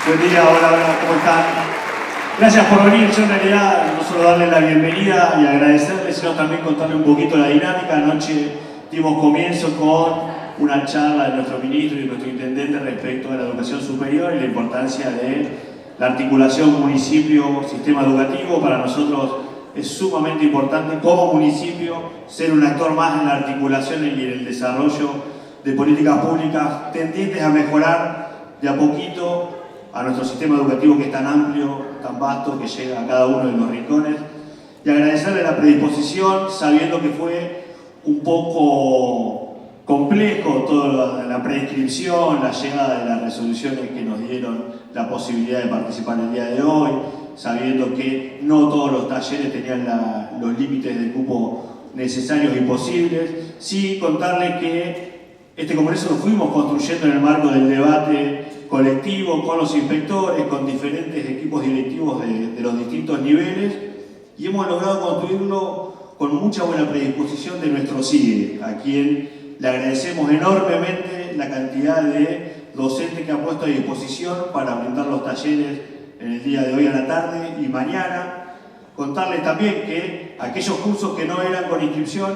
Buen día, hola, ¿cómo están? Gracias por venir. Yo en realidad no solo darle la bienvenida y agradecerle, sino también contarle un poquito la dinámica. Anoche dimos comienzo con una charla de nuestro ministro y nuestro intendente respecto a la educación superior y la importancia de la articulación municipio-sistema educativo. Para nosotros es sumamente importante como municipio ser un actor más en la articulación y en el desarrollo de políticas públicas tendientes a mejorar de a poquito a nuestro sistema educativo, que es tan amplio, tan vasto, que llega a cada uno de los rincones, y agradecerle la predisposición, sabiendo que fue un poco complejo toda la prescripción, la llegada de las resoluciones que nos dieron la posibilidad de participar el día de hoy, sabiendo que no todos los talleres tenían los límites de cupo necesarios y posibles. Sí, contarle que este congreso lo fuimos construyendo en el marco del debate colectivo, con los inspectores, con diferentes equipos directivos de los distintos niveles, y hemos logrado construirlo con mucha buena predisposición de nuestro CIE, a quien le agradecemos enormemente la cantidad de docentes que ha puesto a disposición para brindar los talleres en el día de hoy a la tarde y mañana. Contarles también que aquellos cursos que no eran con inscripción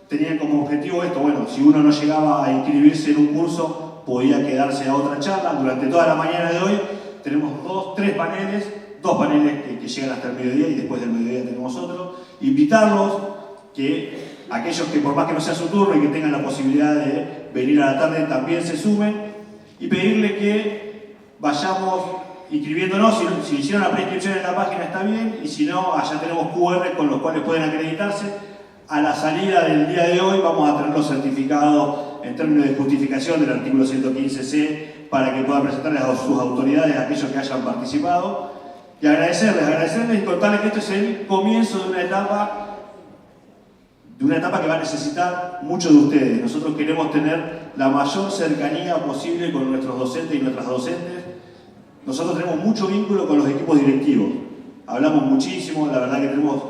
tenían como objetivo esto: bueno, si uno no llegaba a inscribirse en un curso, podía quedarse a otra charla. Durante toda la mañana de hoy tenemos dos paneles que llegan hasta el mediodía, y después del mediodía tenemos otro. Invitarlos, que aquellos que por más que no sea su turno y que tengan la posibilidad de venir a la tarde también se sumen, y pedirle que vayamos inscribiéndonos. Si hicieron la preinscripción en la página está bien, y si no, allá tenemos QR con los cuales pueden acreditarse. A la salida del día de hoy vamos a tener los certificados en términos de justificación del artículo 115C para que puedan presentarles a sus autoridades a aquellos que hayan participado. Y agradecerles y contarles que esto es el comienzo de una etapa que va a necesitar mucho de ustedes. Nosotros queremos tener la mayor cercanía posible con nuestros docentes y nuestras docentes. Nosotros tenemos mucho vínculo con los equipos directivos. Hablamos muchísimo, la verdad que tenemos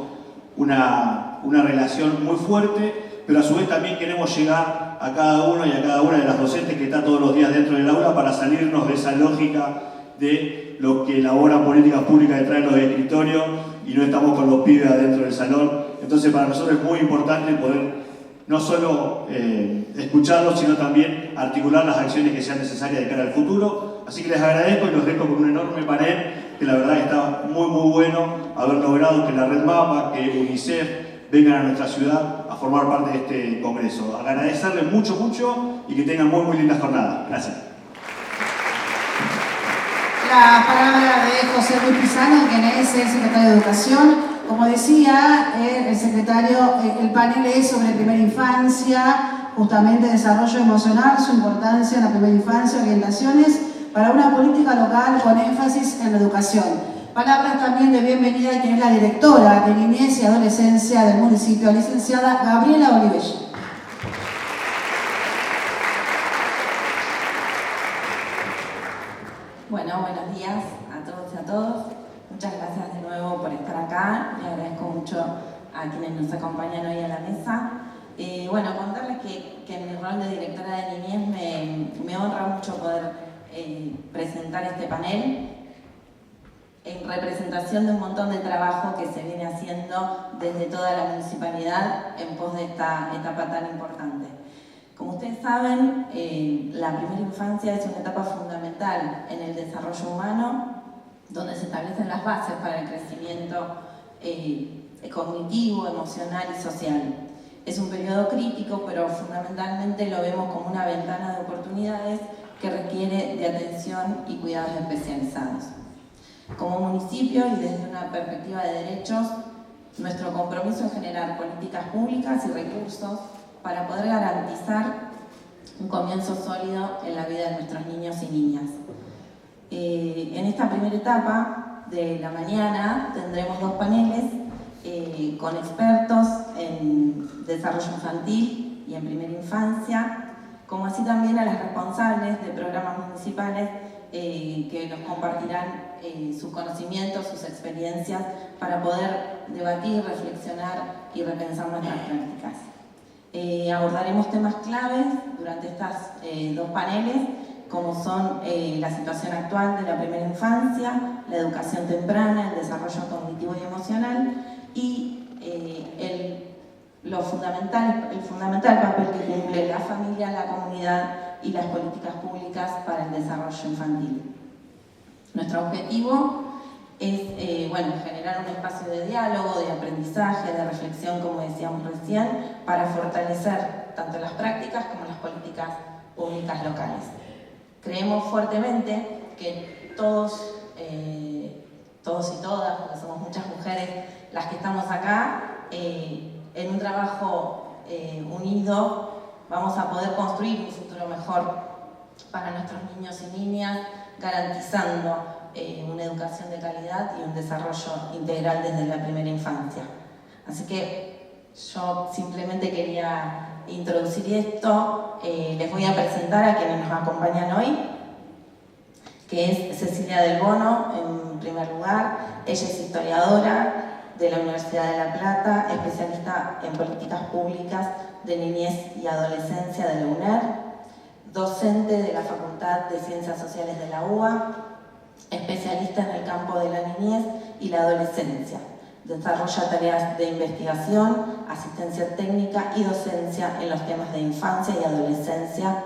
una relación muy fuerte, pero a su vez también queremos llegar a cada uno y a cada una de las docentes que está todos los días dentro del aula, para salirnos de esa lógica de lo que elaboran políticas públicas detrás de los escritorios y no estamos con los pibes adentro del salón. Entonces para nosotros es muy importante poder no solo escucharlos, sino también articular las acciones que sean necesarias de cara al futuro. Así que les agradezco y los dejo con un enorme panel, que la verdad está muy bueno haber logrado que la Red MAPA, que UNICEF vengan a nuestra ciudad a formar parte de este congreso. Agradecerles mucho y que tengan muy lindas jornadas. Gracias. La palabra de José Luis Pisano, quien es el secretario de Educación. Como decía el secretario, el panel es sobre primera infancia, justamente desarrollo emocional, su importancia en la primera infancia, orientaciones para una política local con énfasis en la educación. Palabras también de bienvenida de quien es la directora de Niñez y Adolescencia del municipio, licenciada Gabriela Olivella. Bueno, buenos días a todos y a todos. Muchas gracias de nuevo por estar acá. Le agradezco mucho a quienes nos acompañan hoy a la mesa. Bueno, contarles que en mi rol de directora de Niñez me honra mucho poder presentar este panel en representación de un montón de trabajo que se viene haciendo desde toda la municipalidad en pos de esta etapa tan importante. Como ustedes saben, la primera infancia es una etapa fundamental en el desarrollo humano, donde se establecen las bases para el crecimiento cognitivo, emocional y social. Es un periodo crítico, pero fundamentalmente lo vemos como una ventana de oportunidades que requiere de atención y cuidados especializados. Como municipio y desde una perspectiva de derechos, nuestro compromiso es generar políticas públicas y recursos para poder garantizar un comienzo sólido en la vida de nuestros niños y niñas. En esta primera etapa de la mañana tendremos dos paneles con expertos en desarrollo infantil y en primera infancia, como así también a las responsables de programas municipales que nos compartirán sus conocimientos, sus experiencias, para poder debatir, reflexionar y repensar nuestras prácticas. Abordaremos temas claves durante estas dos paneles como son la situación actual de la primera infancia, la educación temprana, el desarrollo cognitivo y emocional y el fundamental papel que cumple la familia, la comunidad y las políticas públicas para el desarrollo infantil. Nuestro objetivo es generar un espacio de diálogo, de aprendizaje, de reflexión, como decíamos recién, para fortalecer tanto las prácticas como las políticas públicas locales. Creemos fuertemente que todos y todas, porque somos muchas mujeres las que estamos acá, en un trabajo unido vamos a poder construir un futuro mejor para nuestros niños y niñas, garantizando una educación de calidad y un desarrollo integral desde la primera infancia. Así que yo simplemente quería introducir esto. Les voy a presentar a quienes nos acompañan hoy, que es Cecilia Del Bono, en primer lugar. Ella es historiadora de la Universidad de La Plata, especialista en políticas públicas de niñez y adolescencia de la UNER, docente de la Facultad de Ciencias Sociales de la UBA, especialista en el campo de la niñez y la adolescencia. Desarrolla tareas de investigación, asistencia técnica y docencia en los temas de infancia y adolescencia,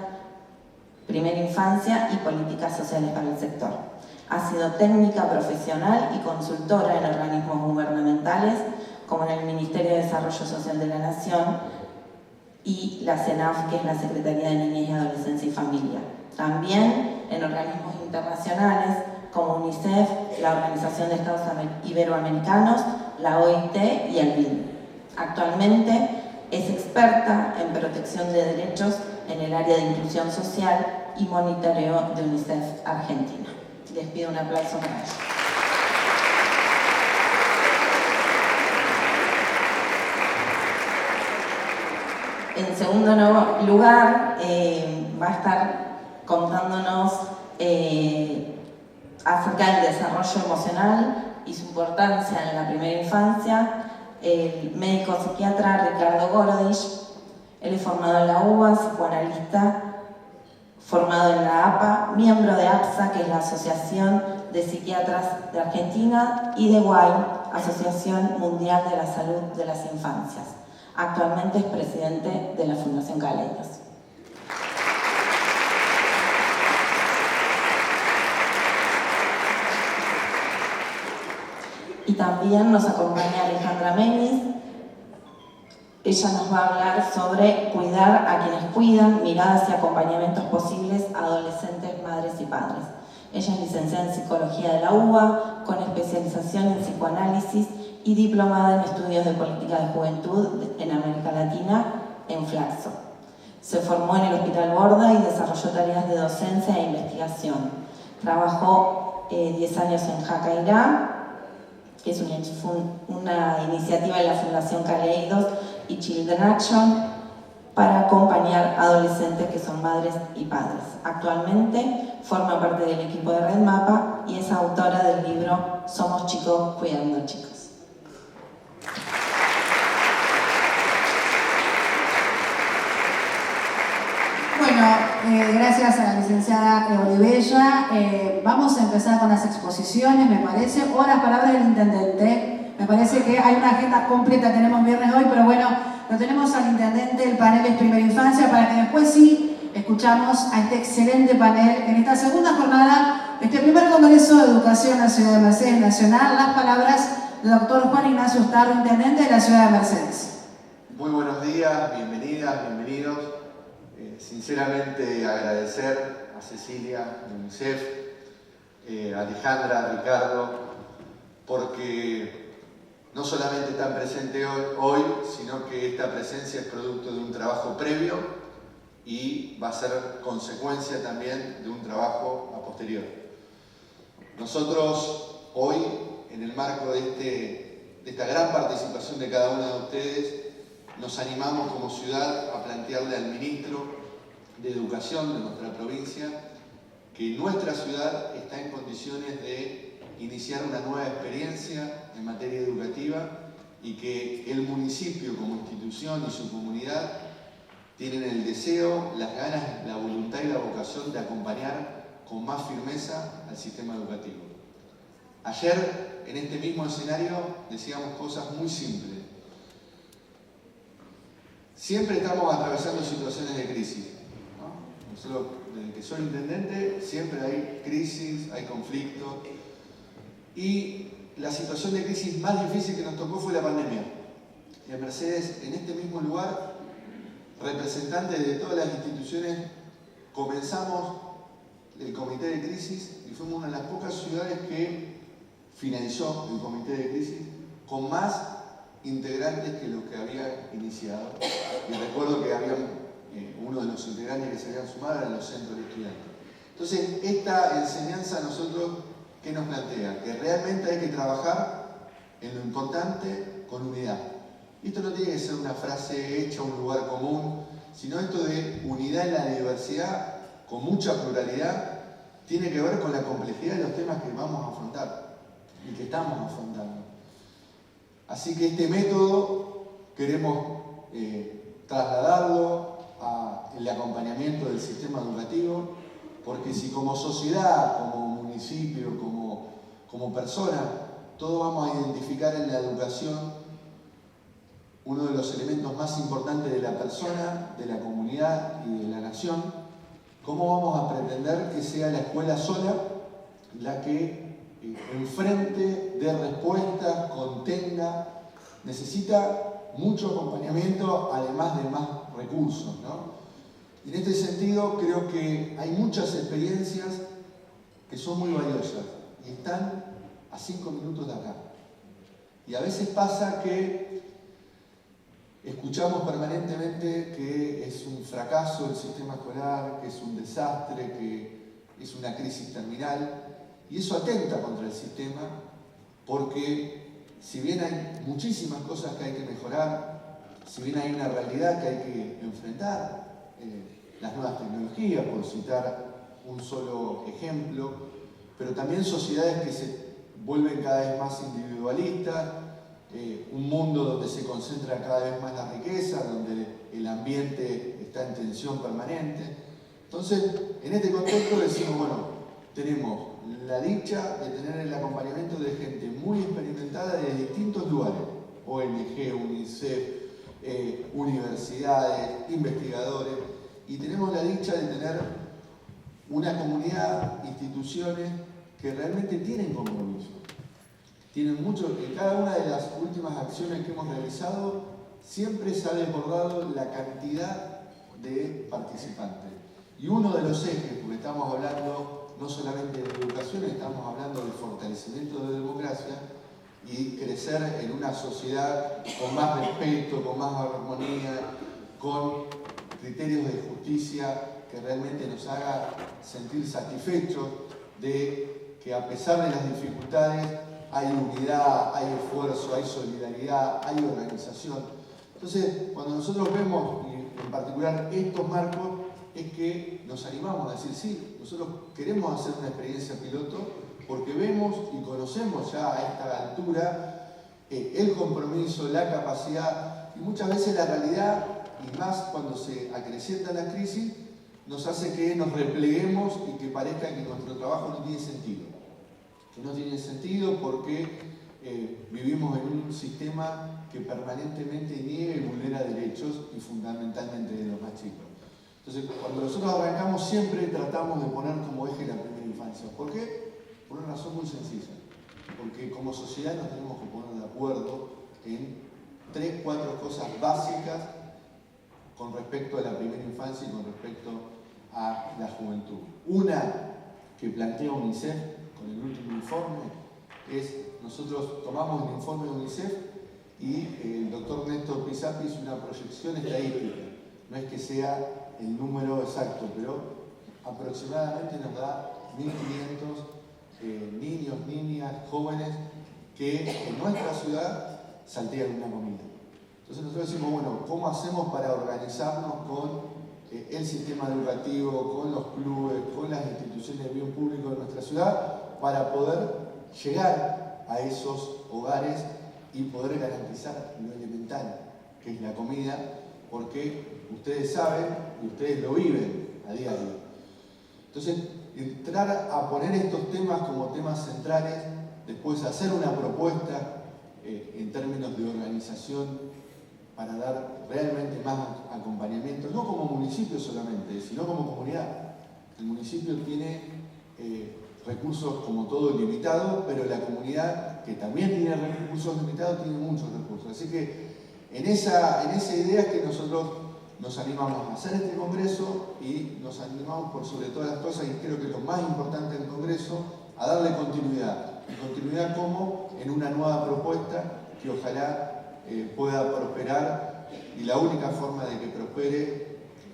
primera infancia y políticas sociales para el sector. Ha sido técnica profesional y consultora en organismos gubernamentales, como en el Ministerio de Desarrollo Social de la Nación y la CENAF, que es la Secretaría de Niñez y Adolescencia y Familia. También en organismos internacionales como UNICEF, la Organización de Estados Iberoamericanos, la OIT y el BID. Actualmente es experta en protección de derechos en el área de inclusión social y monitoreo de UNICEF Argentina. Les pido un aplauso para ella. En segundo lugar, va a estar contándonos acerca del desarrollo emocional y su importancia en la primera infancia, el médico psiquiatra Ricardo Gorodich. Él es formado en la UBA, psicoanalista, formado en la APA, miembro de APSA, que es la Asociación de Psiquiatras de Argentina, y de WAI, Asociación Mundial de la Salud de las Infancias. Actualmente es presidente de la Fundación Caleidos. Y también nos acompaña Alejandra Menis. Ella nos va a hablar sobre cuidar a quienes cuidan, miradas y acompañamientos posibles a adolescentes, madres y padres. Ella es licenciada en Psicología de la UBA, con especialización en psicoanálisis y diplomada en Estudios de Política de Juventud en América Latina, en Flaxo. Se formó en el Hospital Borda y desarrolló tareas de docencia e investigación. Trabajó 10 años en Jacairá, que es una iniciativa de la Fundación Caleidos y Children Action para acompañar a adolescentes que son madres y padres. Actualmente forma parte del equipo de Red Mapa y es autora del libro Somos chicos cuidando chicos. Bueno, gracias a la licenciada Olivella. Vamos a empezar con las exposiciones, me parece, o las palabras del intendente. Me parece que hay una agenda completa, tenemos viernes hoy, pero bueno, lo tenemos al intendente, el panel es Primera Infancia, para que después sí escuchamos a este excelente panel en esta segunda jornada de este primer Congreso de Educación en la Ciudad de Mercedes Nacional. Las palabras del doctor Juan Ignacio Ustarro, intendente de la Ciudad de Mercedes. Muy buenos días, bienvenidas, bienvenidos. Sinceramente agradecer a Cecilia, de UNICEF, a Alejandra, a Ricardo, porque no solamente están presentes hoy, sino que esta presencia es producto de un trabajo previo y va a ser consecuencia también de un trabajo a posterior. Nosotros hoy, en el marco de esta gran participación de cada una de ustedes, nos animamos como ciudad a plantearle al ministro de Educación de nuestra provincia que nuestra ciudad está en condiciones de iniciar una nueva experiencia en materia educativa y que el municipio como institución y su comunidad tienen el deseo, las ganas, la voluntad y la vocación de acompañar con más firmeza al sistema educativo. Ayer, en este mismo escenario, decíamos cosas muy simples. Siempre estamos atravesando situaciones de crisis, ¿no? Nosotros, desde que soy intendente, siempre hay crisis, hay conflictos. Y la situación de crisis más difícil que nos tocó fue la pandemia. Y en Mercedes, en este mismo lugar, representantes de todas las instituciones, comenzamos el comité de crisis y fuimos una de las pocas ciudades que finalizó el comité de crisis con más integrantes que los que había iniciado. Y recuerdo que había uno de los integrantes que se habían sumado eran los centros de estudiantes. Entonces, esta enseñanza a nosotros, ¿qué nos plantea? Que realmente hay que trabajar en lo importante con unidad. Y esto no tiene que ser una frase hecha, un lugar común, sino esto de unidad en la diversidad, con mucha pluralidad, tiene que ver con la complejidad de los temas que vamos a afrontar y que estamos afrontando. Así que este método queremos trasladarlo al acompañamiento del sistema educativo, porque si como sociedad, como municipio, como persona, todos vamos a identificar en la educación uno de los elementos más importantes de la persona, de la comunidad y de la nación, ¿cómo vamos a pretender que sea la escuela sola la que enfrente, dé respuestas, contenga? Necesita mucho acompañamiento, además de más recursos, ¿no? Y en este sentido creo que hay muchas experiencias que son muy valiosas y están a 5 minutos de acá. Y a veces pasa que escuchamos permanentemente que es un fracaso el sistema escolar, que es un desastre, que es una crisis terminal, y eso atenta contra el sistema, porque si bien hay muchísimas cosas que hay que mejorar, si bien hay una realidad que hay que enfrentar, las nuevas tecnologías, por citar un solo ejemplo, pero también sociedades que se vuelven cada vez más individualistas, un mundo donde se concentra cada vez más la riqueza, donde el ambiente está en tensión permanente. Entonces, en este contexto decimos, bueno, tenemos la dicha de tener el acompañamiento de gente muy experimentada de distintos lugares, ONG, UNICEF, universidades, investigadores, y tenemos la dicha de tener una comunidad, instituciones que realmente tienen compromiso. Tienen mucho, en cada una de las últimas acciones que hemos realizado, siempre se ha desbordado la cantidad de participantes. Y uno de los ejes, porque estamos hablando no solamente de educación, estamos hablando de fortalecimiento de democracia y crecer en una sociedad con más respeto, con más armonía, con criterios de justicia que realmente nos haga sentir satisfechos de que a pesar de las dificultades hay unidad, hay esfuerzo, hay solidaridad, hay organización. Entonces, cuando nosotros vemos, y en particular estos marcos, es que nos animamos a decir, sí, nosotros queremos hacer una experiencia piloto porque vemos y conocemos ya a esta altura el compromiso, la capacidad y muchas veces la realidad, y más cuando se acrecienta la crisis, nos hace que nos repleguemos y que parezca que nuestro trabajo no tiene sentido. Que no tiene sentido porque vivimos en un sistema que permanentemente niega y vulnera derechos y fundamentalmente de los más chicos. Entonces, cuando nosotros arrancamos siempre tratamos de poner como eje la primera infancia. ¿Por qué? Por una razón muy sencilla. Porque como sociedad nos tenemos que poner de acuerdo en 3, 4 cosas básicas con respecto a la primera infancia y con respecto a la juventud. Una que plantea UNICEF con el último informe es, nosotros tomamos el informe de UNICEF y el doctor Néstor Pisapi hizo una proyección estadística. No es que sea el número exacto, pero aproximadamente nos da 1.500 niños, niñas, jóvenes que en nuestra ciudad saltean una comida. Entonces nosotros decimos, bueno, ¿cómo hacemos para organizarnos con el sistema educativo, con los clubes, con las instituciones de bien público de nuestra ciudad, para poder llegar a esos hogares y poder garantizar lo elemental, que es la comida, porque ustedes saben y ustedes lo viven a diario. Entonces, entrar a poner estos temas como temas centrales, después hacer una propuesta en términos de organización para dar realmente más acompañamiento, no como municipio solamente, sino como comunidad. El municipio tiene recursos como todo limitados, pero la comunidad, que también tiene recursos limitados, tiene muchos recursos. Así que en esa idea es que nosotros nos animamos a hacer este congreso y nos animamos por sobre todas las cosas, y creo que lo más importante del congreso, a darle continuidad. ¿Y continuidad cómo? En una nueva propuesta que ojalá pueda prosperar, y la única forma de que prospere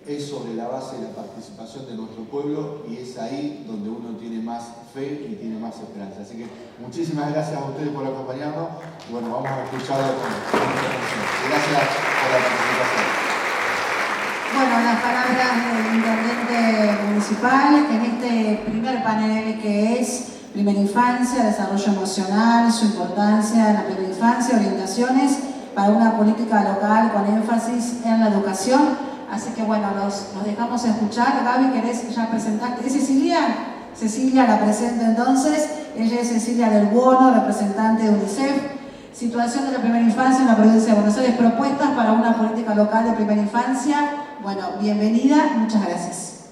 es sobre la base de la participación de nuestro pueblo, y es ahí donde uno tiene más fe y tiene más esperanza. Así que muchísimas gracias a ustedes por acompañarnos, y bueno, vamos a escucharlo con mucha atención. Gracias por la participación. Bueno, las palabras del intendente municipal en este primer panel, que es primera infancia, desarrollo emocional, su importancia en la primera infancia, orientaciones para una política local con énfasis en la educación. Así que bueno, nos dejamos escuchar. Gaby, ¿querés ya presentarte? ¿Es Cecilia? Cecilia la presento entonces. Ella es Cecilia del Buono, representante de UNICEF. Situación de la primera infancia en la provincia de Buenos Aires, propuestas para una política local de primera infancia. Bueno, bienvenida, muchas gracias.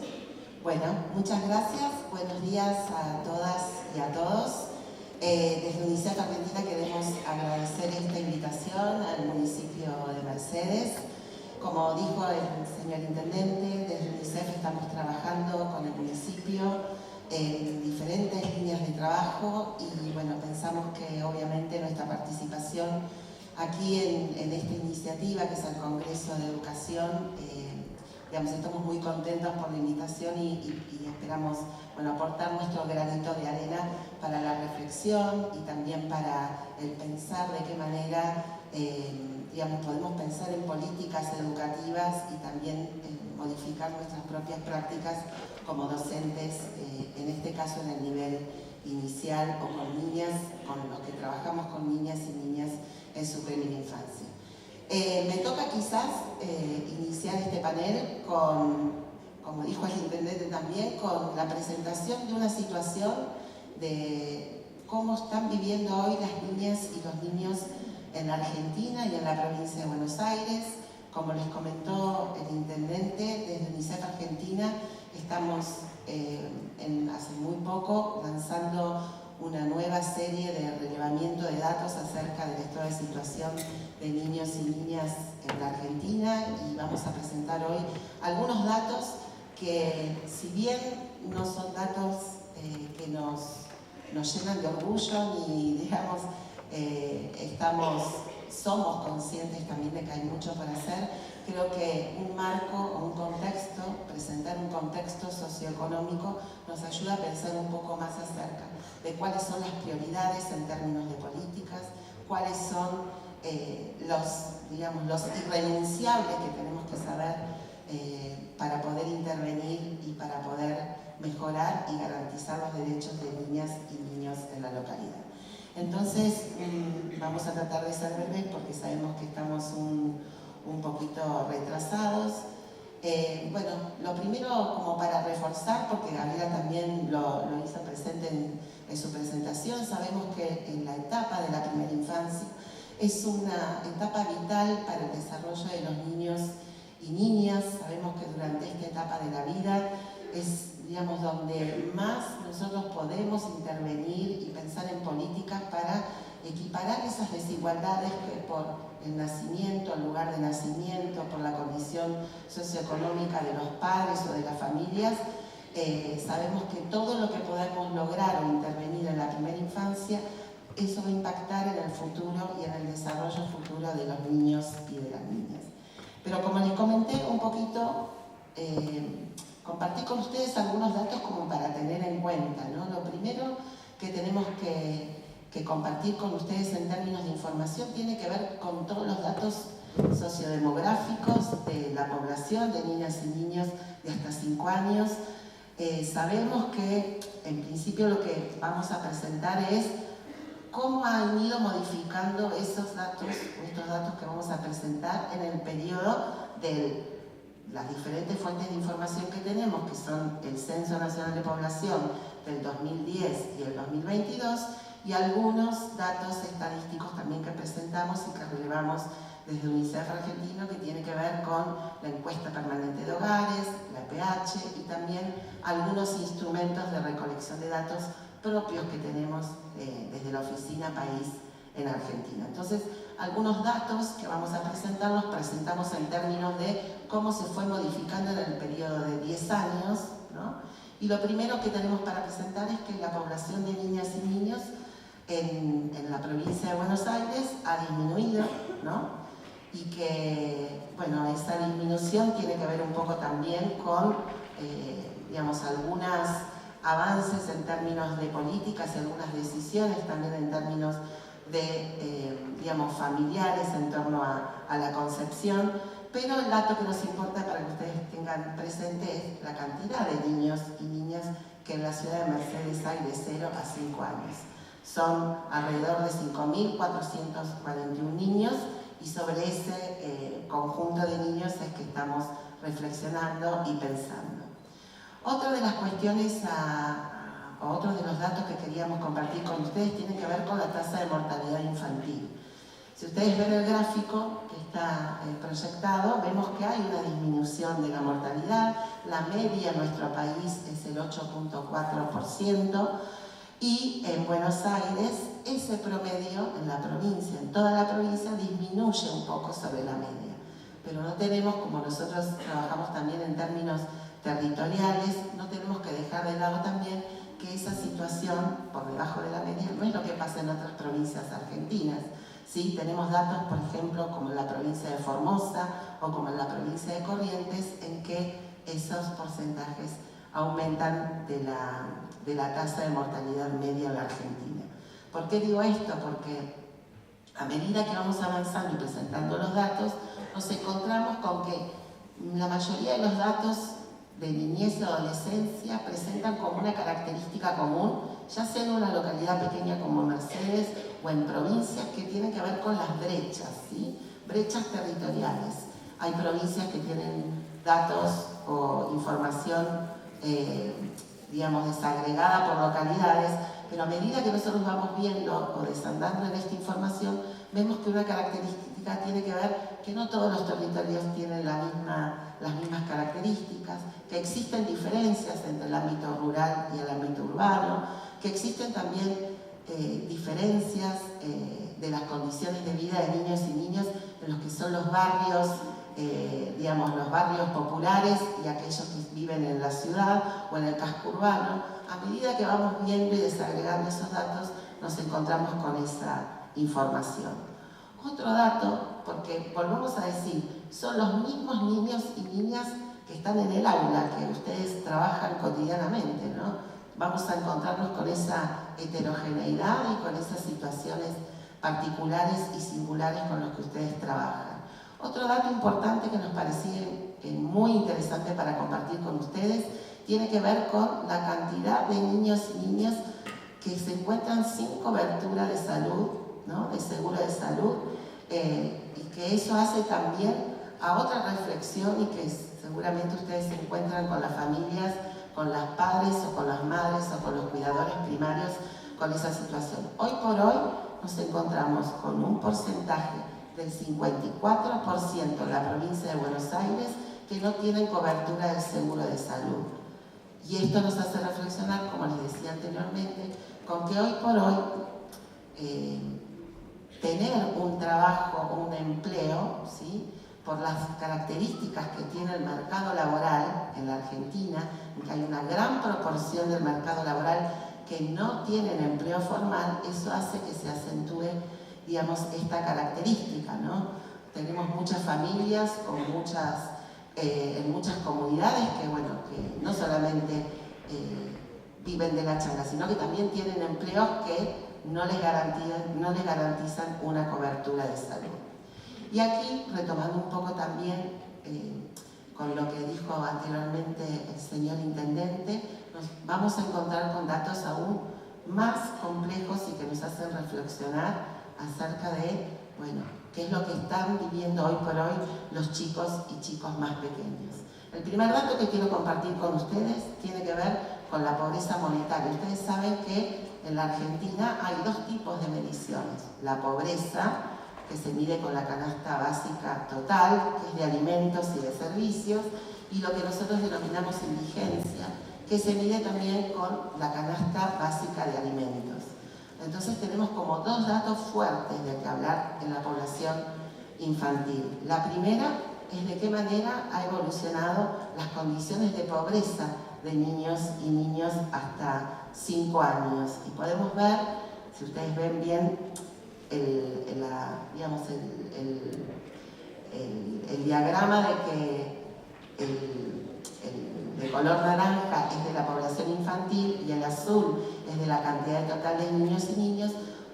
Bueno, muchas gracias. Buenos días a todas y a todos. Desde UNICEF Argentina queremos agradecer esta invitación al municipio de Mercedes. Como dijo el señor intendente, desde UNICEF estamos trabajando con el municipio en diferentes líneas de trabajo, y bueno, pensamos que obviamente nuestra participación aquí en esta iniciativa, que es el Congreso de Educación, digamos, estamos muy contentos por la invitación y esperamos, bueno, aportar nuestro granito de arena para la reflexión y también para el pensar de qué manera digamos, podemos pensar en políticas educativas y también modificar nuestras propias prácticas como docentes, en este caso en el nivel inicial o con niñas, con los que trabajamos con niñas y niñas en su primera infancia. Me toca quizás iniciar este panel con, como dijo el intendente también, con la presentación de una situación de cómo están viviendo hoy las niñas y los niños en la Argentina y en la provincia de Buenos Aires. Como les comentó el intendente, desde UNICEF Argentina estamos hace muy poco lanzando una nueva serie de relevamiento de datos acerca del estado de situación de niños y niñas en la Argentina, y vamos a presentar hoy algunos datos que, si bien no son datos que nos llenan de orgullo, ni digamos somos conscientes también de que hay mucho por hacer, creo que un marco o un contexto, presentar un contexto socioeconómico, nos ayuda a pensar un poco más acerca de cuáles son las prioridades en términos de políticas, cuáles son los irrenunciables que tenemos que saber para poder intervenir y para poder mejorar y garantizar los derechos de niñas y niños en la localidad. Entonces, vamos a tratar de ser breves porque sabemos que estamos un poquito retrasados. Bueno, lo primero, como para reforzar, porque Gabriela también lo hizo presente en su presentación, sabemos que en la etapa de la primera infancia es una etapa vital para el desarrollo de los niños y niñas. Sabemos que durante esta etapa de la vida es, digamos, donde más nosotros podemos intervenir y pensar en políticas para equiparar esas desigualdades que por el nacimiento, el lugar de nacimiento, por la condición socioeconómica de los padres o de las familias, sabemos que todo lo que podemos lograr o intervenir en la primera infancia, eso va a impactar en el futuro y en el desarrollo futuro de los niños y de las niñas. Pero como les comenté un poquito, compartí con ustedes algunos datos como para tener en cuenta, ¿no? Lo primero que tenemos que compartir con ustedes en términos de información tiene que ver con todos los datos sociodemográficos de la población, de niñas y niños de hasta 5 años. Sabemos que en principio lo que vamos a presentar es cómo han ido modificando esos datos, estos datos que vamos a presentar en el periodo de las diferentes fuentes de información que tenemos, que son el Censo Nacional de Población del 2010 y el 2022, y algunos datos estadísticos también que presentamos y que relevamos desde UNICEF Argentino, que tiene que ver con la encuesta permanente de hogares, la EPH y también algunos instrumentos de recolección de datos propios que tenemos desde la Oficina País en Argentina. Entonces, algunos datos que vamos a presentar los presentamos en términos de cómo se fue modificando en el periodo de 10 años, ¿no? Y lo primero que tenemos para presentar es que la población de niñas y niños en la provincia de Buenos Aires ha disminuido, ¿no? Y que, bueno, esa disminución tiene que ver un poco también con, digamos, algunos avances en términos de políticas y algunas decisiones también en términos de, digamos, familiares en torno a la concepción, pero el dato que nos importa para que ustedes tengan presente es la cantidad de niños y niñas que en la ciudad de Mercedes hay de 0 a 5 años. Son alrededor de 5.441 niños y sobre ese conjunto de niños es que estamos reflexionando y pensando. Otra de las cuestiones, otros de los datos que queríamos compartir con ustedes tiene que ver con la tasa de mortalidad infantil. Si ustedes ven el gráfico que está proyectado, vemos que hay una disminución de la mortalidad. La media en nuestro país es el 8.4%. Y en Buenos Aires, ese promedio en la provincia, en toda la provincia, disminuye un poco sobre la media. Pero no tenemos, como nosotros trabajamos también en términos territoriales, no tenemos que dejar de lado también que esa situación por debajo de la media no es lo que pasa en otras provincias argentinas. ¿Sí? Tenemos datos, por ejemplo, como en la provincia de Formosa o como en la provincia de Corrientes, en que esos porcentajes aumentan de la tasa de mortalidad media en la Argentina. ¿Por qué digo esto? Porque a medida que vamos avanzando y presentando los datos, nos encontramos con que la mayoría de los datos de niñez y adolescencia presentan como una característica común, ya sea en una localidad pequeña como Mercedes o en provincias que tienen que ver con las brechas, ¿sí? Brechas territoriales. Hay provincias que tienen datos o información digamos, desagregada por localidades, pero a medida que nosotros vamos viendo o desandando en esta información, vemos que una característica tiene que ver que no todos los territorios tienen las mismas características, que existen diferencias entre el ámbito rural y el ámbito urbano, que existen también diferencias de las condiciones de vida de niños y niñas en los que son los barrios, digamos, los barrios populares y aquellos que viven en la ciudad o en el casco urbano. A medida que vamos viendo y desagregando esos datos, nos encontramos con esa información. Otro dato, porque volvemos a decir, son los mismos niños y niñas que están en el aula, que ustedes trabajan cotidianamente, ¿no? Vamos a encontrarnos con esa heterogeneidad y con esas situaciones particulares y singulares con los que ustedes trabajan. Otro dato importante que nos parecía muy interesante para compartir con ustedes tiene que ver con la cantidad de niños y niñas que se encuentran sin cobertura de salud, ¿no? De seguro de salud, y que eso hace también a otra reflexión y que seguramente ustedes se encuentran con las familias, con las padres o con las madres o con los cuidadores primarios con esa situación. Hoy por hoy nos encontramos con un porcentaje del 54% en la provincia de Buenos Aires que no tienen cobertura del seguro de salud. Y esto nos hace reflexionar, como les decía anteriormente, con que hoy por hoy tener un trabajo o un empleo, ¿sí? Por las características que tiene el mercado laboral en la Argentina, que hay una gran proporción del mercado laboral que no tienen empleo formal, eso hace que se acentúe, digamos, esta característica, ¿no? Tenemos muchas familias con en muchas comunidades que, bueno, que no solamente viven de la changa, sino que también tienen empleos que no les garantizan una cobertura de salud. Y aquí, retomando un poco también con lo que dijo anteriormente el señor intendente, nos vamos a encontrar con datos aún más complejos y que nos hacen reflexionar acerca de, bueno, que es lo que están viviendo hoy por hoy los chicos y chicos más pequeños. El primer dato que quiero compartir con ustedes tiene que ver con la pobreza monetaria. Ustedes saben que en la Argentina hay dos tipos de mediciones. La pobreza, que se mide con la canasta básica total, que es de alimentos y de servicios, y lo que nosotros denominamos indigencia, que se mide también con la canasta básica de alimentos. Entonces tenemos como dos datos fuertes de que hablar en la población infantil. La primera es de qué manera ha evolucionado las condiciones de pobreza de niños y niñas hasta 5 años. Y podemos ver, si ustedes ven bien, el diagrama de que de color naranja es de la población infantil y el azul es de la cantidad total de niños y niñas.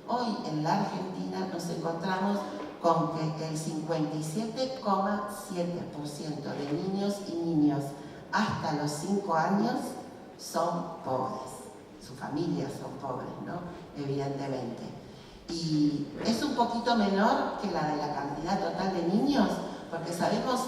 Hoy en la Argentina nos encontramos con que el 57,7% de niños y niñas hasta los 5 años son pobres. Sus familias son pobres, ¿no? Evidentemente. Y es un poquito menor que la de la cantidad total de niños, porque sabemos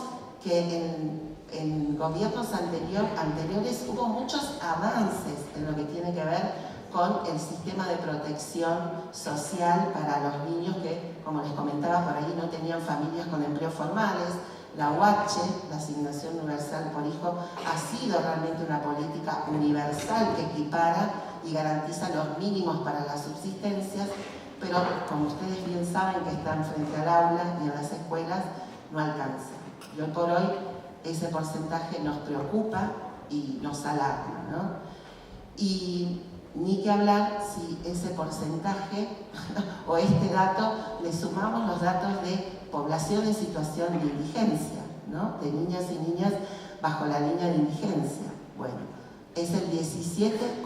que en gobiernos anteriores hubo muchos avances en lo que tiene que ver con el sistema de protección social para los niños que, como les comentaba por ahí, no tenían familias con empleos formales. La UH, la Asignación Universal por Hijo, ha sido realmente una política universal que equipara y garantiza los mínimos para las subsistencias, pero como ustedes bien saben que están frente al aula y en las escuelas, no alcanza. Y hoy por hoy ese porcentaje nos preocupa y nos alarma, ¿no? Y ni que hablar si ese porcentaje o este dato le sumamos los datos de población en situación de indigencia, ¿no? De niñas y niñas bajo la línea de indigencia. Bueno, es el 17,6%.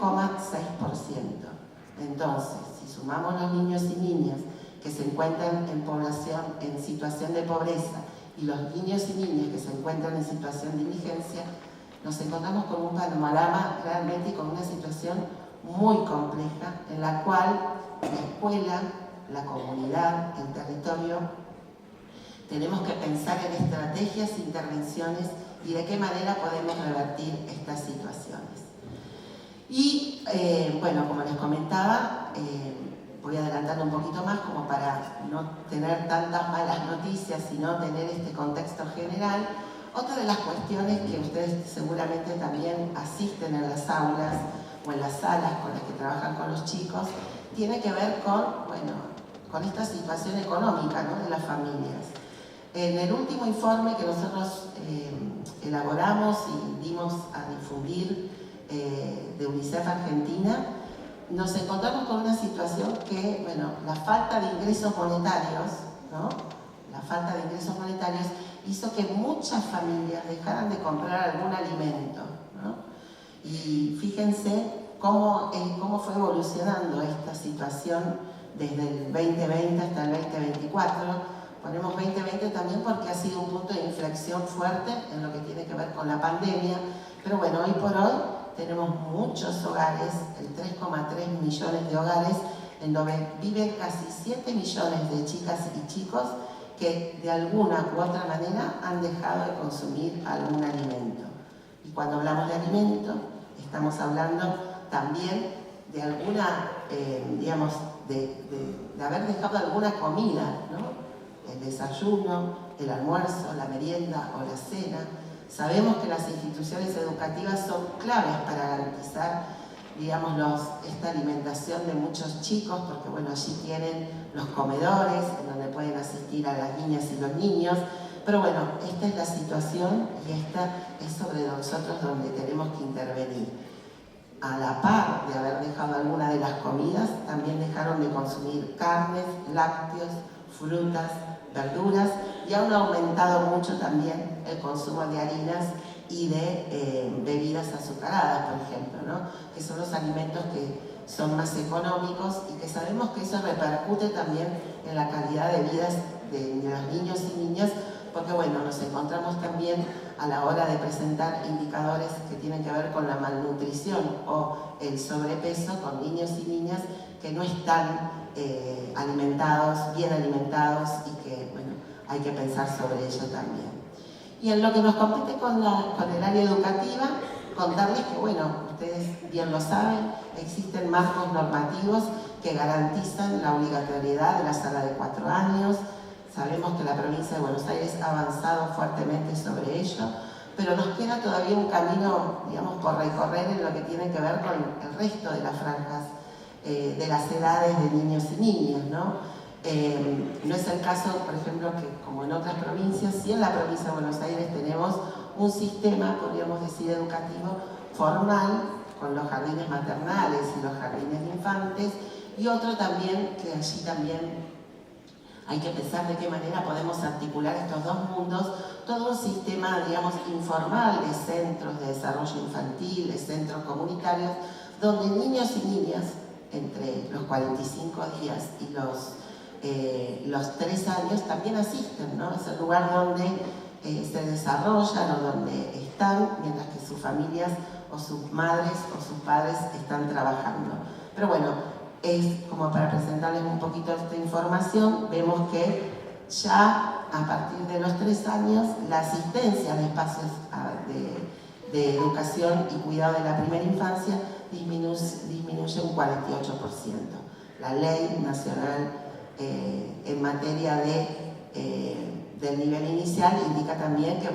Entonces, si sumamos los niños y niñas que se encuentran en población en situación de pobreza y los niños y niñas que se encuentran en situación de indigencia, nos encontramos con un panorama realmente y con una situación muy compleja en la cual la escuela, la comunidad, el territorio, tenemos que pensar en estrategias, intervenciones y de qué manera podemos revertir estas situaciones. Y bueno, como les comentaba, voy adelantando un poquito más como para no tener tantas malas noticias, sino tener este contexto general. Otra de las cuestiones que ustedes seguramente también asisten en las aulas o en las salas con las que trabajan con los chicos, tiene que ver con, bueno, con esta situación económica, ¿no?, de las familias. En el último informe que nosotros elaboramos y dimos a difundir de UNICEF Argentina, nos encontramos con una situación que, bueno, la falta de ingresos monetarios, ¿no?, la falta de ingresos monetarios hizo que muchas familias dejaran de comprar algún alimento, ¿no? Y fíjense cómo fue evolucionando esta situación desde el 2020 hasta el 2024. Ponemos 2020 también porque ha sido un punto de inflexión fuerte en lo que tiene que ver con la pandemia, pero bueno, hoy por hoy tenemos muchos hogares, el 3,3 millones de hogares, en donde viven casi 7 millones de chicas y chicos que de alguna u otra manera han dejado de consumir algún alimento. Y cuando hablamos de alimento, estamos hablando también de alguna, digamos, de haber dejado alguna comida, ¿no? El desayuno, el almuerzo, la merienda o la cena. Sabemos que las instituciones educativas son claves para garantizar, digamos, esta alimentación de muchos chicos, porque bueno, allí tienen los comedores, en donde pueden asistir a las niñas y los niños, pero bueno, esta es la situación y esta es sobre nosotros donde tenemos que intervenir. A la par de haber dejado alguna de las comidas, también dejaron de consumir carnes, lácteos, frutas, verduras, y han aumentado mucho también el consumo de harinas y de bebidas azucaradas, por ejemplo, ¿no?, que son los alimentos que son más económicos y que sabemos que eso repercute también en la calidad de vida de los niños y niñas, porque bueno, nos encontramos también a la hora de presentar indicadores que tienen que ver con la malnutrición o el sobrepeso con niños y niñas que no están alimentados, bien alimentados y que, bueno, hay que pensar sobre ello también. Y en lo que nos compete con el área educativa, contarles que, bueno, ustedes bien lo saben, existen marcos normativos que garantizan la obligatoriedad de la sala de 4 años. Sabemos que la provincia de Buenos Aires ha avanzado fuertemente sobre ello, pero nos queda todavía un camino, digamos, por recorrer en lo que tiene que ver con el resto de las franjas de las edades de niños y niñas, ¿no? No es el caso, por ejemplo, que como en otras provincias, sí en la provincia de Buenos Aires tenemos un sistema, podríamos decir, educativo formal, con los jardines maternales y los jardines de infantes, y otro también, que allí también hay que pensar de qué manera podemos articular estos dos mundos, todo un sistema, digamos, informal de centros de desarrollo infantil, de centros comunitarios, donde niños y niñas, entre los 45 días y los 3 años, también asisten, ¿no? Es el lugar donde se desarrollan o donde están, mientras que sus familias o sus madres o sus padres están trabajando. Pero bueno, es como para presentarles un poquito esta información. Vemos que ya a partir de los 3 años la asistencia de espacios de educación y cuidado de la primera infancia disminuye un 48%. La ley nacional en materia del nivel inicial indica también que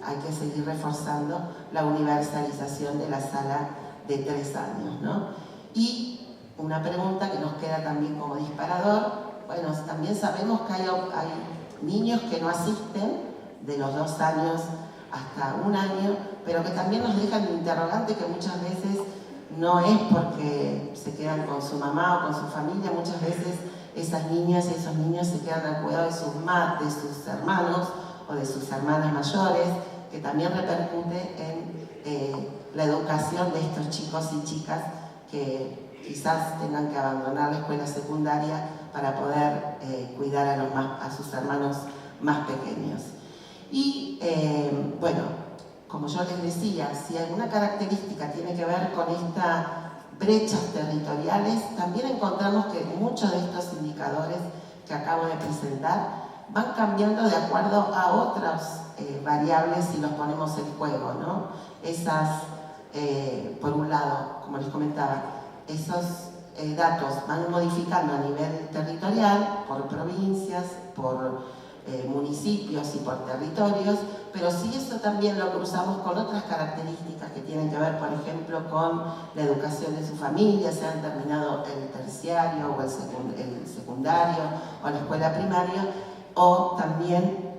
hay que seguir reforzando la universalización de la sala de 3 años, ¿no? Y una pregunta que nos queda también como disparador, bueno, también sabemos que hay niños que no asisten de los 2 años hasta 1 año, pero que también nos dejan un interrogante que muchas veces no es porque se quedan con su mamá o con su familia, muchas veces esas niñas y esos niños se quedan al cuidado de sus hermanos o de sus hermanas mayores, que también repercute en la educación de estos chicos y chicas que quizás tengan que abandonar la escuela secundaria para poder cuidar a sus hermanos más pequeños. Y bueno, como yo les decía, si alguna característica tiene que ver con estas brechas territoriales, también encontramos que muchos de estos indicadores que acabo de presentar van cambiando de acuerdo a otras variables si los ponemos en juego, ¿no? Esas, por un lado, como les comentaba, esos datos van modificando a nivel territorial, por provincias, por municipios y por territorios, pero si eso también lo cruzamos con otras características que tienen que ver, por ejemplo, con la educación de su familia, se han terminado el terciario o el secundario o la escuela primaria, o también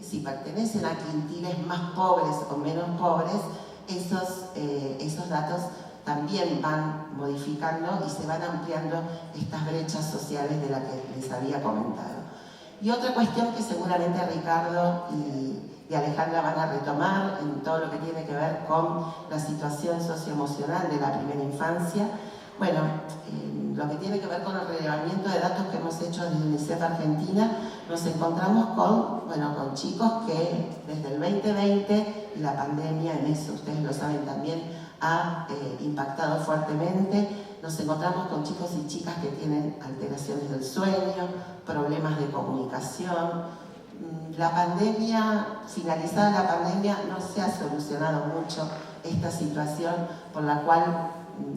si pertenecen a quintiles más pobres o menos pobres, esos datos también van modificando y se van ampliando estas brechas sociales de las que les había comentado. Y otra cuestión que seguramente Ricardo y Alejandra van a retomar en todo lo que tiene que ver con la situación socioemocional de la primera infancia. Bueno, lo que tiene que ver con el relevamiento de datos que hemos hecho desde UNICEF Argentina, nos encontramos con chicos que desde el 2020 y la pandemia, en eso ustedes lo saben también, ha impactado fuertemente. Nos encontramos con chicos y chicas que tienen alteraciones del sueño, problemas de comunicación. La pandemia, finalizada la pandemia, no se ha solucionado mucho esta situación, por la cual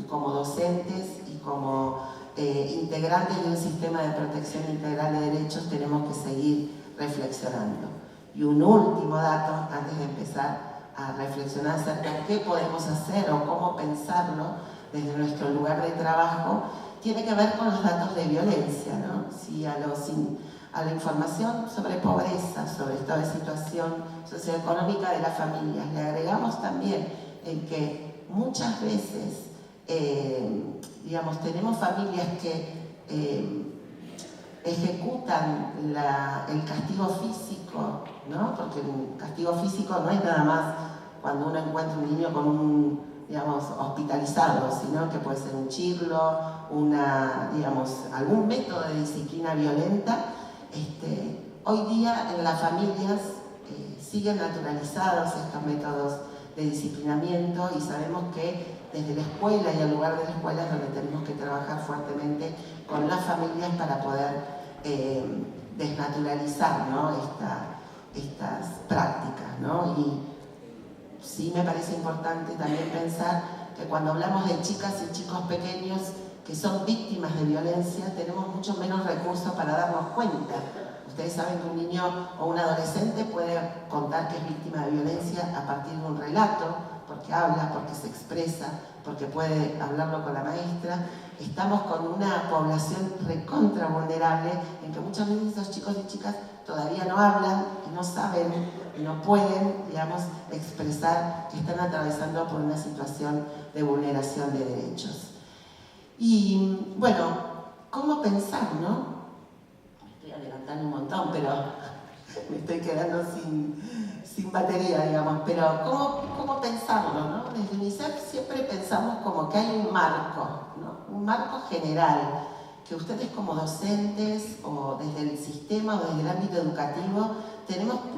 como docentes y como integrantes de un sistema de protección integral de derechos tenemos que seguir reflexionando. Y un último dato, antes de empezar a reflexionar acerca de qué podemos hacer o cómo pensarlo desde nuestro lugar de trabajo, tiene que ver con los datos de violencia, ¿no? Si a la información sobre pobreza, sobre estado de situación socioeconómica de las familias, le agregamos también en que muchas veces, digamos, tenemos familias que ejecutan el castigo físico, ¿no? Porque el castigo físico no es nada más cuando uno encuentra un niño con digamos, hospitalizado, sino que puede ser un chirlo, algún método de disciplina violenta. Hoy día en las familias siguen naturalizados estos métodos de disciplinamiento y sabemos que desde la escuela y al lugar de la escuela es donde tenemos que trabajar fuertemente con las familias para poder desnaturalizar, ¿no? estas prácticas, ¿no? Y sí me parece importante también pensar que cuando hablamos de chicas y chicos pequeños que son víctimas de violencia, tenemos mucho menos recursos para darnos cuenta. Ustedes saben que un niño o un adolescente puede contar que es víctima de violencia a partir de un relato, porque habla, porque se expresa, porque puede hablarlo con la maestra. Estamos con una población recontra vulnerable en que muchas veces esos chicos y chicas todavía no hablan y no saben y no pueden, digamos, expresar que están atravesando por una situación de vulneración de derechos. Y bueno, ¿cómo pensar, no? Me estoy adelantando un montón, pero me estoy quedando sin batería, digamos. Pero ¿cómo pensarlo, no? Desde UNICEF siempre pensamos como que hay un marco, ¿no? Un marco general, que ustedes como docentes o desde el sistema o desde el ámbito educativo,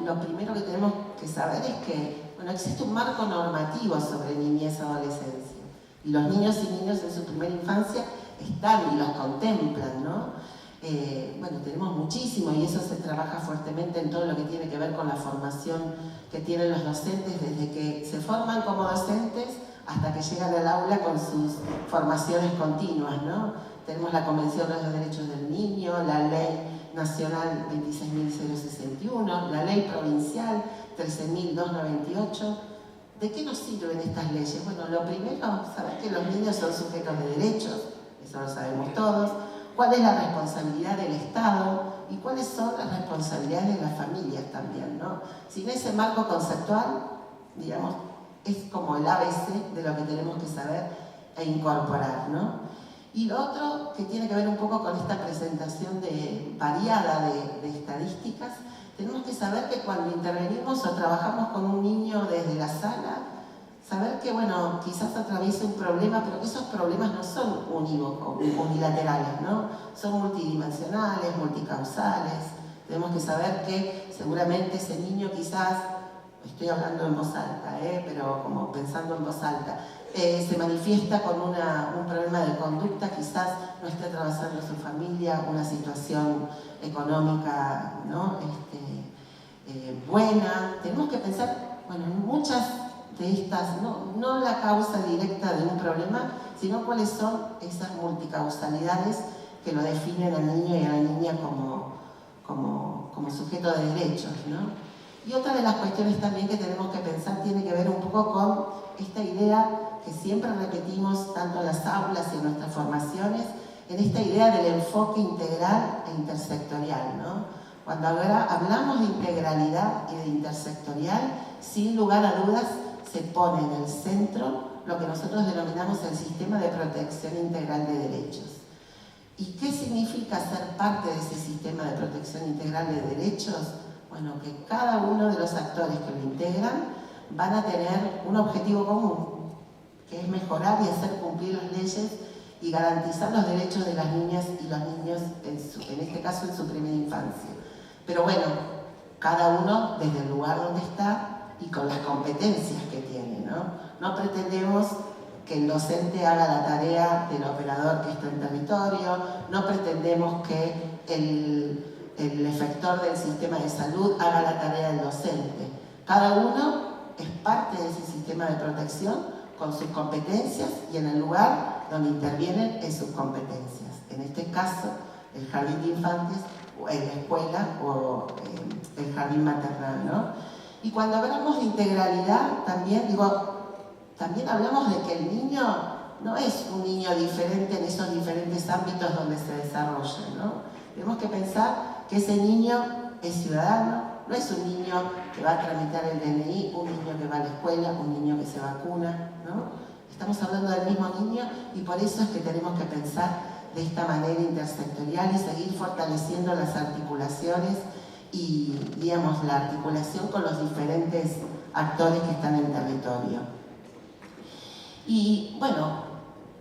lo primero que tenemos que saber es que, bueno, existe un marco normativo sobre niñez y adolescencia. Y los niños y niñas en su primera infancia están y los contemplan, ¿no? Bueno, tenemos muchísimo y eso se trabaja fuertemente en todo lo que tiene que ver con la formación que tienen los docentes desde que se forman como docentes hasta que llegan al aula con sus formaciones continuas, ¿no? Tenemos la Convención de los Derechos del Niño, la Ley Nacional 26.061, la Ley Provincial 13.298. ¿De qué nos sirven estas leyes? Bueno, lo primero, saber que los niños son sujetos de derechos, eso lo sabemos todos. ¿Cuál es la responsabilidad del Estado? Y cuáles son las responsabilidades de las familias también, ¿no? Sin ese marco conceptual, digamos, es como el ABC de lo que tenemos que saber e incorporar, ¿no? Y lo otro que tiene que ver un poco con esta presentación variada de estadísticas, tenemos que saber que cuando intervenimos o trabajamos con un niño desde la sala, saber que, bueno, quizás atraviesa un problema, pero que esos problemas no son unívocos, unilaterales, ¿no? Son multidimensionales, multicausales. Tenemos que saber que seguramente ese niño quizás, estoy hablando en voz alta, pero como pensando en voz alta, se manifiesta con un problema de conducta, quizás no esté atravesando su familia una situación económica, ¿no? Buena. Tenemos que pensar, bueno, en muchas de estas, no la causa directa de un problema, sino cuáles son esas multicausalidades que lo definen al niño y a la niña como sujeto de derechos, ¿no? Y otra de las cuestiones también que tenemos que pensar tiene que ver un poco con esta idea que siempre repetimos tanto en las aulas y en nuestras formaciones, en esta idea del enfoque integral e intersectorial, ¿no? Cuando ahora hablamos de integralidad y de intersectorial, sin lugar a dudas se pone en el centro lo que nosotros denominamos el sistema de protección integral de derechos. ¿Y qué significa ser parte de ese sistema de protección integral de derechos? Bueno, que cada uno de los actores que lo integran van a tener un objetivo común, que es mejorar y hacer cumplir las leyes y garantizar los derechos de las niñas y los niños, en este caso en su primera infancia. Pero bueno, cada uno desde el lugar donde está y con las competencias que tiene, ¿no? No pretendemos que el docente haga la tarea del operador que está en territorio, no pretendemos que el efector del sistema de salud haga la tarea del docente. Cada uno es parte de ese sistema de protección con sus competencias y en el lugar donde intervienen en sus competencias. En este caso, el jardín de infantes, o en la escuela o el jardín maternal, ¿no? Y cuando hablamos de integralidad, también hablamos de que el niño no es un niño diferente en esos diferentes ámbitos donde se desarrolla, ¿no? Tenemos que pensar que ese niño es ciudadano, no es un niño que va a tramitar el DNI, un niño que va a la escuela, un niño que se vacuna, ¿no? Estamos hablando del mismo niño y por eso es que tenemos que pensar de esta manera intersectorial y seguir fortaleciendo las articulaciones y, digamos, la articulación con los diferentes actores que están en el territorio. Y, bueno,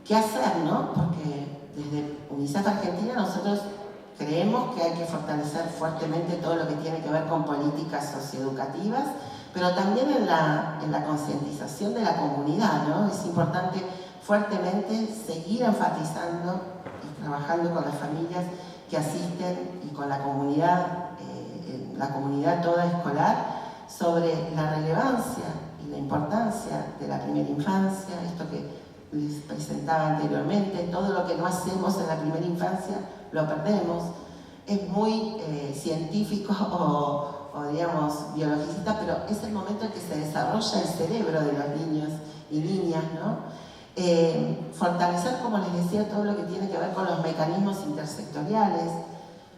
¿qué hacer, no? Porque desde UNICEF Argentina nosotros creemos que hay que fortalecer fuertemente todo lo que tiene que ver con políticas socioeducativas, pero también en la concientización de la comunidad, ¿no? Es importante fuertemente seguir enfatizando y trabajando con las familias que asisten y con la comunidad toda escolar sobre la relevancia y la importancia de la primera infancia, esto que les presentaba anteriormente, todo lo que no hacemos en la primera infancia lo perdemos. Es muy científico o digamos biologicista, pero es el momento en que se desarrolla el cerebro de los niños y niñas, ¿no? Fortalecer, como les decía, todo lo que tiene que ver con los mecanismos intersectoriales.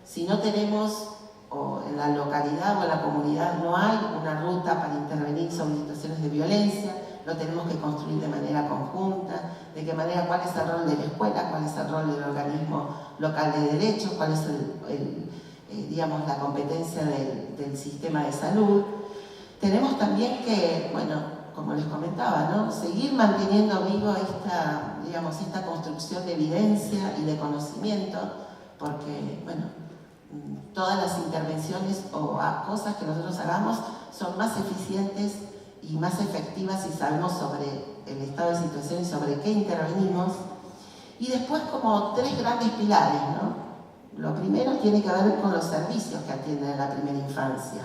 Si no tenemos, o en la localidad o en la comunidad no hay una ruta para intervenir sobre situaciones de violencia, lo tenemos que construir de manera conjunta, de qué manera, cuál es el rol de la escuela, cuál es el rol del organismo local de derechos, cuál es digamos, la competencia del sistema de salud. Tenemos también que, bueno, como les comentaba, ¿no? Seguir manteniendo vivo esta construcción de evidencia y de conocimiento, porque, bueno, todas las intervenciones o cosas que nosotros hagamos son más eficientes y más efectivas si sabemos sobre el estado de situación y sobre qué intervenimos. Y después como tres grandes pilares, ¿no? Lo primero tiene que ver con los servicios que atienden a la primera infancia.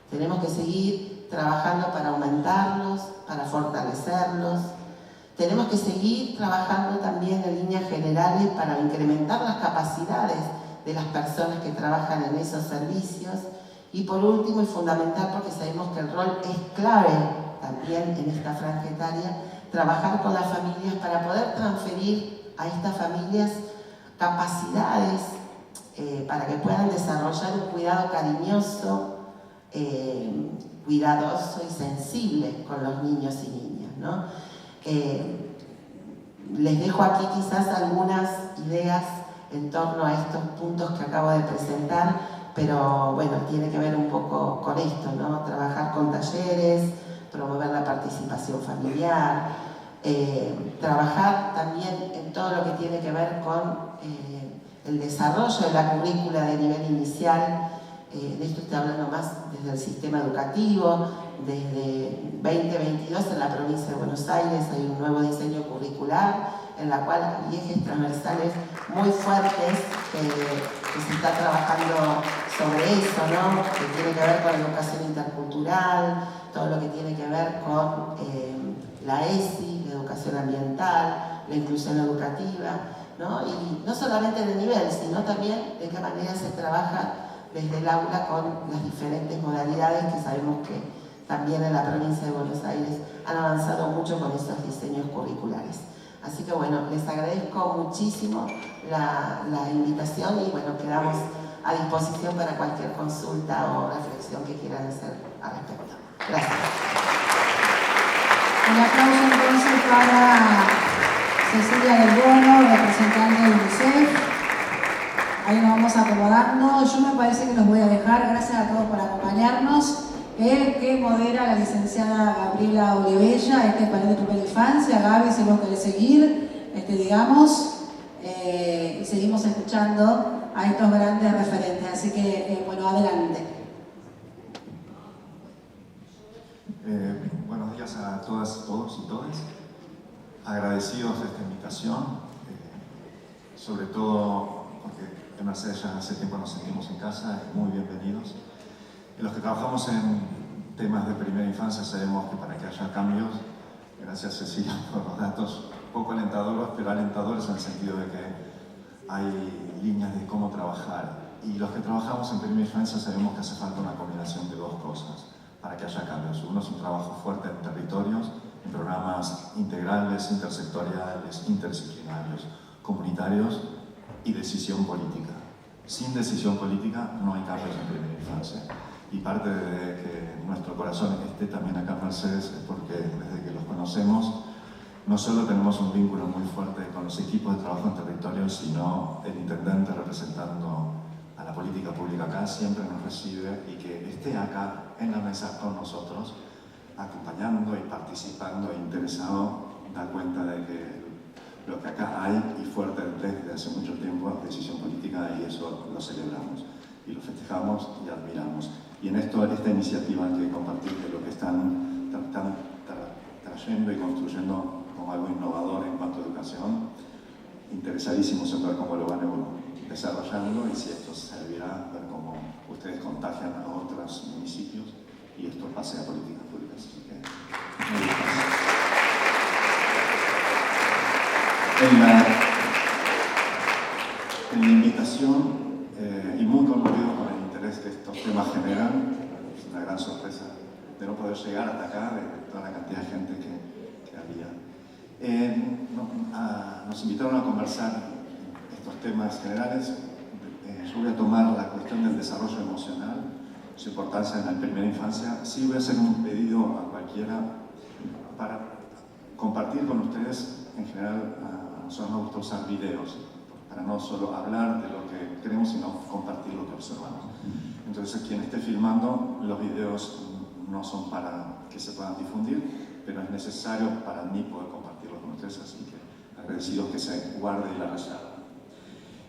Tenemos que seguir trabajando para aumentarlos, para fortalecerlos. Tenemos que seguir trabajando también en líneas generales para incrementar las capacidades de las personas que trabajan en esos servicios. Y por último y fundamental, porque sabemos que el rol es clave también en esta franja etaria, trabajar con las familias para poder transferir a estas familias capacidades para que puedan desarrollar un cuidado cariñoso, cuidadoso y sensible con los niños y niñas, ¿no? Les dejo aquí quizás algunas ideas en torno a estos puntos que acabo de presentar, pero bueno, tiene que ver un poco con esto, ¿no? Trabajar con talleres, promover la participación familiar, trabajar también en todo lo que tiene que ver con el desarrollo de la currícula de nivel inicial. De esto estoy hablando más desde el sistema educativo. Desde 2022 en la provincia de Buenos Aires hay un nuevo diseño curricular en la cual hay ejes transversales muy fuertes que se está trabajando sobre eso, ¿no? Que tiene que ver con la educación intercultural, todo lo que tiene que ver con la ESI, la educación ambiental, la inclusión educativa, ¿no? Y no solamente en el nivel, sino también de qué manera se trabaja desde el aula con las diferentes modalidades que sabemos que también en la provincia de Buenos Aires han avanzado mucho con esos diseños curriculares. Así que bueno, les agradezco muchísimo la invitación y bueno, quedamos a disposición para cualquier consulta o reflexión que quieran hacer al respecto. Gracias. Un aplauso entonces para Cecilia Del Bono, representante de UNICEF. Ahí nos vamos acomodando. Yo me parece que los voy a dejar. Gracias a todos por acompañarnos. El que modera la licenciada Gabriela Olivella, este panel de primera infancia. Gaby, si vos querés seguir, y seguimos escuchando a estos grandes referentes. Así que, bueno, adelante. Buenos días a todas, todos y todas. Agradecidos de esta invitación, sobre todo porque en Mercedes ya hace tiempo nos sentimos en casa y muy bienvenidos. Y los que trabajamos en temas de primera infancia sabemos que para que haya cambios, gracias Cecilia por los datos poco alentadores, pero alentadores en el sentido de que hay líneas de cómo trabajar. Y los que trabajamos en primera infancia sabemos que hace falta una combinación de dos cosas para que haya cambios. Uno es un trabajo fuerte en territorios, en programas integrales, intersectoriales, interdisciplinarios, comunitarios y decisión política. Sin decisión política no hay cambios en primera infancia. Y parte de que nuestro corazón esté también acá en Mercedes es porque desde que los conocemos no solo tenemos un vínculo muy fuerte con los equipos de trabajo en territorio, sino el intendente representando a la política pública acá siempre nos recibe, y que esté acá en la mesa con nosotros, acompañando y participando e interesado, da cuenta de que lo que acá hay y fuerte desde hace mucho tiempo es decisión política, y eso lo celebramos y lo festejamos y admiramos. Y en esta iniciativa que compartir de lo que están trayendo y construyendo como algo innovador en cuanto a educación, interesadísimos en ver cómo lo van desarrollando y si esto servirá, ver cómo ustedes contagian a otros municipios y esto pase a políticas públicas. Así que, muy en la invitación y muy conmovido con el interés que estos temas generan, es una gran sorpresa de no poder llegar hasta acá, de toda la cantidad de gente que había. Nos invitaron a conversar estos temas generales. Yo voy a tomar la cuestión del desarrollo emocional, su importancia en la primera infancia. Sí voy a hacer un pedido a cualquiera para compartir con ustedes. En general, a nosotros nos gusta usar videos, para no solo hablar de lo que queremos, sino compartir lo que observamos. Entonces, quien esté filmando, los videos no son para que se puedan difundir, pero es necesario para mí poder compartirlo con ustedes, así que agradecidos que se guarde la reserva.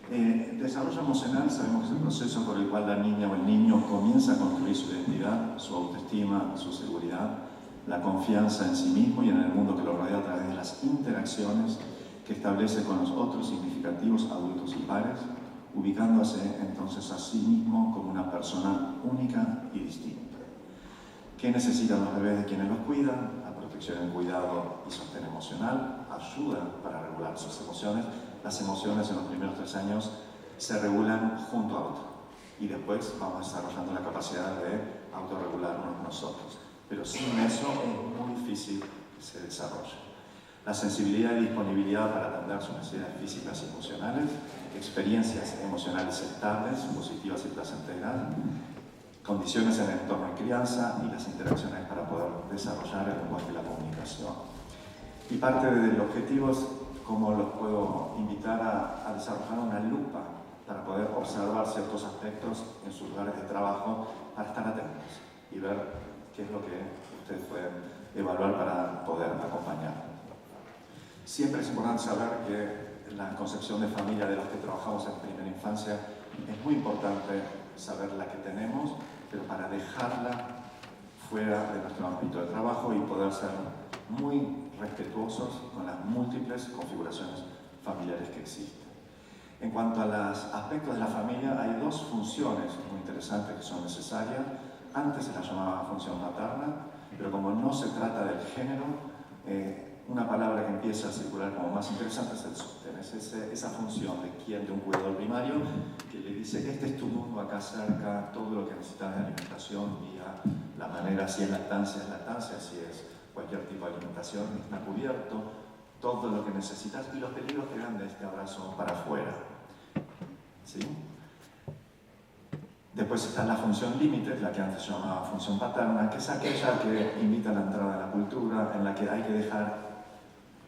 Desarrollo emocional, sabemos que es el proceso por el cual la niña o el niño comienza a construir su identidad, su autoestima, su seguridad, la confianza en sí mismo y en el mundo que lo rodea a través de las interacciones que establece con los otros significativos adultos y pares, ubicándose entonces a sí mismo como una persona única y distinta. ¿Qué necesitan los bebés de quienes los cuidan? La protección, el cuidado y sostén emocional, ayuda para regular sus emociones. Las emociones en los primeros 3 años se regulan junto a otro y después vamos desarrollando la capacidad de autorregularnos nosotros. Pero sin eso es muy difícil que se desarrolle. La sensibilidad y disponibilidad para atender sus necesidades físicas y emocionales, experiencias emocionales estables, positivas y placenteras, condiciones en el entorno de crianza y las interacciones para poder desarrollar el lenguaje y la comunicación. Y parte del objetivo es cómo los puedo invitar a desarrollar una lupa para poder observar ciertos aspectos en sus lugares de trabajo para estar atentos y ver qué es lo que ustedes pueden evaluar para poder acompañar. Siempre es importante saber que la concepción de familia de los que trabajamos en primera infancia es muy importante saber la que tenemos, pero para dejarla fuera de nuestro ámbito de trabajo y poder ser muy respetuosos con las múltiples configuraciones familiares que existen. En cuanto a los aspectos de la familia, hay 2 funciones muy interesantes que son necesarias. Antes se la llamaba función materna, pero como no se trata del género, una palabra que empieza a circular como más interesante es el sostén. Es esa función de un cuidador primario que le dice: este es tu mundo acá cerca, todo lo que necesitas de alimentación, vía la manera, si es lactancia, si es cualquier tipo de alimentación, está cubierto, todo lo que necesitas y los peligros que dan de este abrazo para afuera. ¿Sí? Después está la función límite, la que antes se llamaba función paterna, que es aquella que invita a la entrada de la cultura, en la que hay que dejar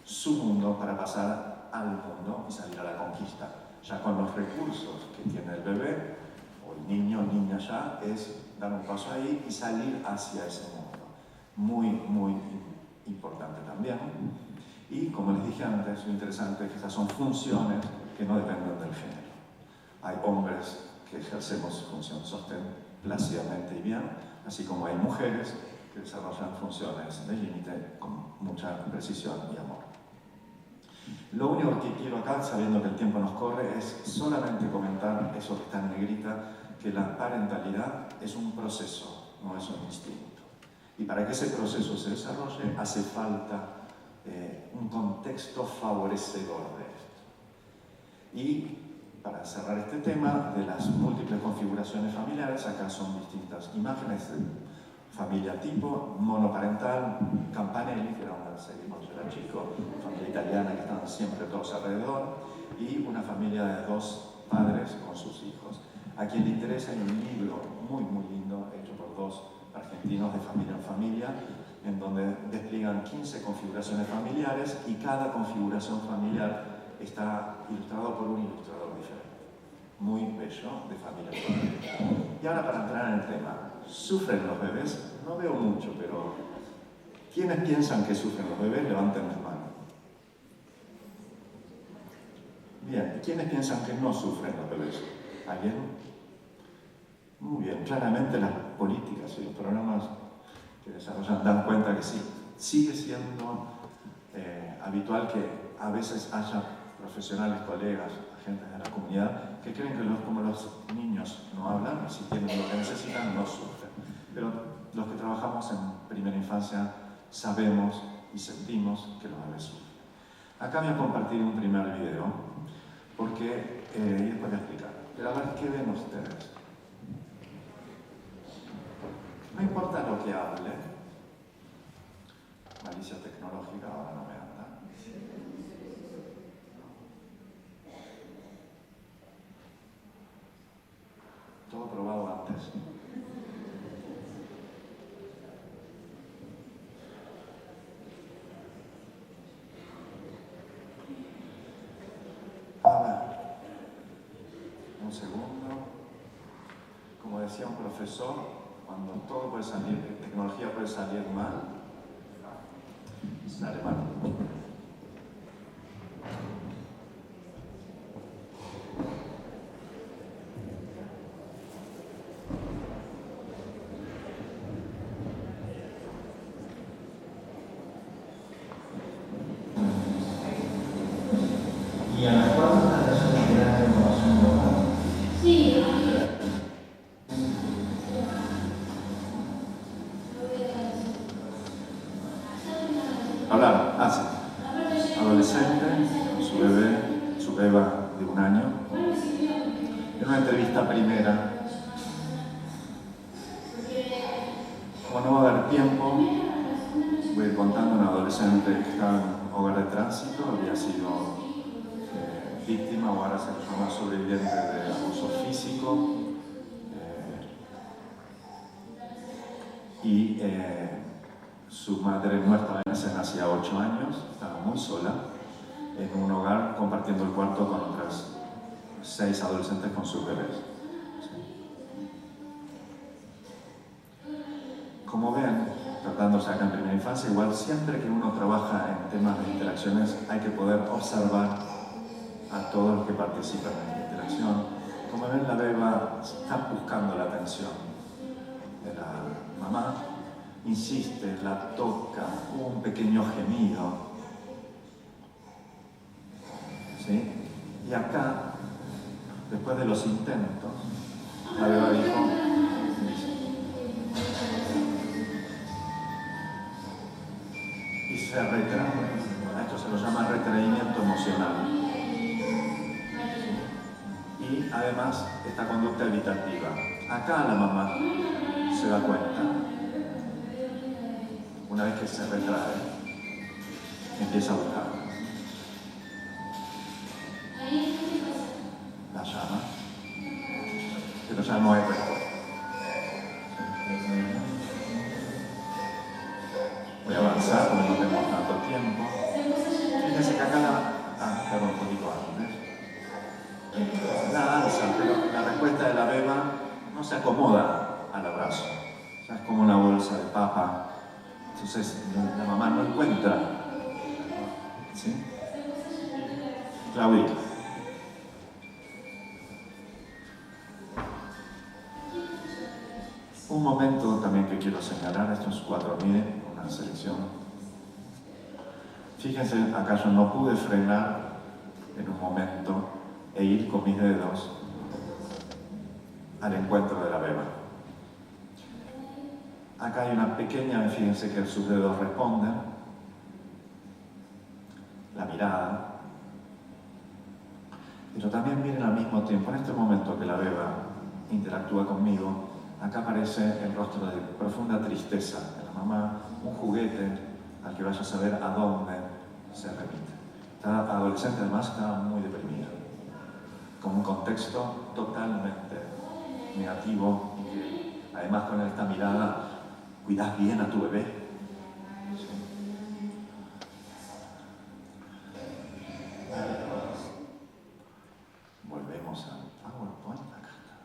su mundo para pasar al mundo y salir a la conquista. Ya con los recursos que tiene el bebé, o el niño o niña ya, es dar un paso ahí y salir hacia ese mundo. Muy, muy importante también. Y como les dije antes, lo interesante es que estas son funciones que no dependen del género. Hay hombres que ejercemos función sostén plácidamente y bien, así como hay mujeres que desarrollan funciones de límite con mucha precisión y amor. Lo único que quiero acá, sabiendo que el tiempo nos corre, es solamente comentar eso que está en negrita, que la parentalidad es un proceso, no es un instinto. Y para que ese proceso se desarrolle hace falta un contexto favorecedor de esto. Y para cerrar este tema de las múltiples configuraciones familiares, acá son distintas imágenes de familia tipo, monoparental, Campanelli, que era una serie cuando yo era chico, familia italiana que estaban siempre todos alrededor, y una familia de 2 padres con sus hijos. A quien le interesa, hay un libro muy, muy lindo, hecho por 2 argentinos de familia en familia, en donde despliegan 15 configuraciones familiares y cada configuración familiar está ilustrado por un ilustrador diferente. Muy bello, de familia en familia. Y ahora para entrar en el tema, ¿sufren los bebés? No veo mucho, pero ¿quiénes piensan que sufren los bebés? Levanten las manos. Bien, ¿y quiénes piensan que no sufren los bebés? ¿Alguien? Muy bien, claramente las políticas y los programas que desarrollan dan cuenta que sí, sigue siendo habitual que a veces haya profesionales, colegas, agentes de la comunidad que creen que como los niños no hablan, si tienen lo que necesitan, no sufren. Pero los que trabajamos en primera infancia sabemos y sentimos que los bebés sufren. Acá voy a compartir un primer video, porque, y después voy a explicar. Pero a ver, ¿qué ven ustedes? No importa lo que hable, malicia tecnológica ahora no me anda. Todo probado antes. A ver, un segundo. Como decía un profesor, cuando todo puede salir, tecnología puede salir mal, sale mal. ¿Y a las 4 están las unidades de información local? Sí. Hablar, hace. Adolescente, su bebé, su beba de 1 año. En una entrevista primera, como no va a haber tiempo, voy a ir contando a un adolescente que está en hogar de tránsito, había sido víctima o ahora se llama sobreviviente de abuso físico y su madre no estaba en escena hacía 8 años, estaba muy sola en un hogar compartiendo el cuarto con otras 6 adolescentes con sus bebés. Como ven, tratándose acá en primera infancia, igual siempre que uno trabaja en temas de interacciones hay que poder observar a todos los que participan en la interacción. Como ven, la beba está buscando la atención de la mamá, insiste, la toca, un pequeño gemido. ¿Sí? Y acá, después de los intentos, la beba dijo, y se retrae. A esto se lo llama retraimiento emocional. Y además esta conducta evitativa. Acá la mamá se da cuenta, una vez que se retrae, empieza a buscar. La llama, pero ya no hay respuesta. Voy a avanzar porque no tenemos tanto tiempo. Fíjense que acá perdón, un poquito antes. La alza, pero la respuesta de la beba no se acomoda al abrazo. O sea, es como una bolsa de papa. Entonces la mamá no encuentra. ¿Sí? La ubica. Un momento también que quiero señalar, estos 4.000, una selección. Fíjense, acá yo no pude frenar en un momento e ir con mis dedos al encuentro de la beba. Acá hay una pequeña, fíjense que sus dedos responden, la mirada, pero también miren al mismo tiempo, en este momento que la beba interactúa conmigo, acá aparece el rostro de profunda tristeza de la mamá, un juguete al que vaya a saber a dónde se remite. Esta adolescente además estaba muy deprimida, con un contexto totalmente negativo y que además con esta mirada, ¿cuidas bien a tu bebé? ¿Sí? Volvemos al PowerPoint, acá está.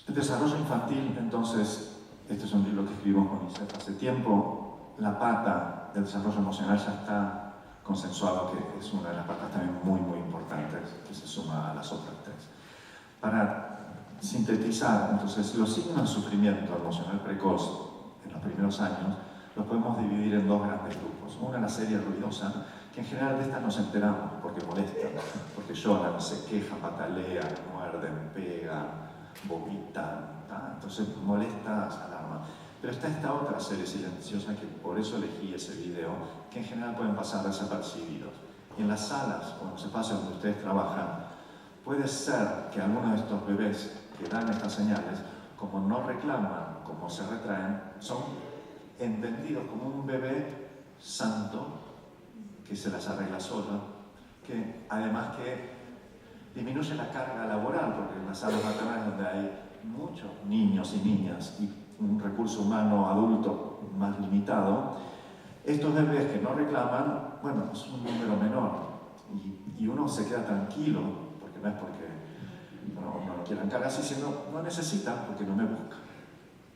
El desarrollo infantil, entonces, este es un libro que escribimos con UNICEF hace tiempo, la pata del desarrollo emocional ya está consensuado que es una de las patas también muy, muy importantes que se suma a las otras 3. Para sintetizar, entonces, los signos de sufrimiento emocional precoz en los primeros años los podemos dividir en dos grandes grupos. Una, la serie ruidosa, que en general de estas nos enteramos porque molestan, porque lloran, se quejan, patalean, muerden, pegan, vomitan, entonces molesta, alarma. Pero está esta otra serie silenciosa, que por eso elegí ese video, que en general pueden pasar desapercibidos. Y en las salas o en los espacios donde ustedes trabajan, puede ser que algunos de estos bebés que dan estas señales, como no reclaman, como se retraen, son entendidos como un bebé santo que se las arregla solo, que además que disminuye la carga laboral, porque en las salas maternales donde hay muchos niños y niñas y un recurso humano adulto más limitado, estos bebés que no reclaman, bueno, es un número menor y uno se queda tranquilo, porque no es porque no lo quieran cargar así, sino no necesitan porque no me buscan.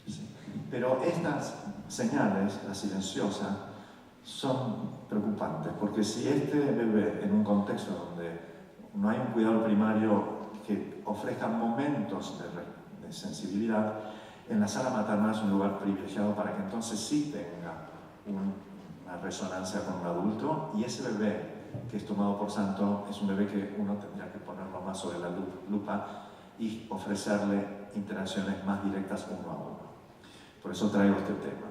¿Sí? Pero estas señales, la silenciosa, son preocupantes, porque si este bebé en un contexto donde no hay un cuidado primario que ofrezca momentos de sensibilidad, en la sala maternal es un lugar privilegiado para que entonces sí tenga una resonancia con un adulto, y ese bebé que es tomado por santo es un bebé que uno tendría que ponerlo más sobre la lupa y ofrecerle interacciones más directas uno a uno. Por eso traigo este tema.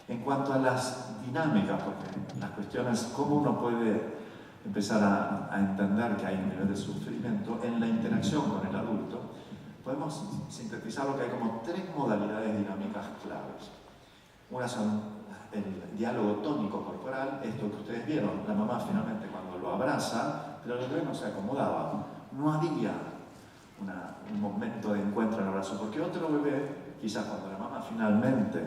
En cuanto a las dinámicas, porque las cuestiones, cómo uno puede empezar a entender que hay un nivel de sufrimiento en la interacción con el adulto, podemos sintetizar lo que hay como tres modalidades dinámicas claves. Una son el diálogo tónico corporal, esto que ustedes vieron, la mamá finalmente cuando lo abraza, pero el bebé no se acomodaba, no había un momento de encuentro en el abrazo, porque otro bebé, quizás cuando la mamá finalmente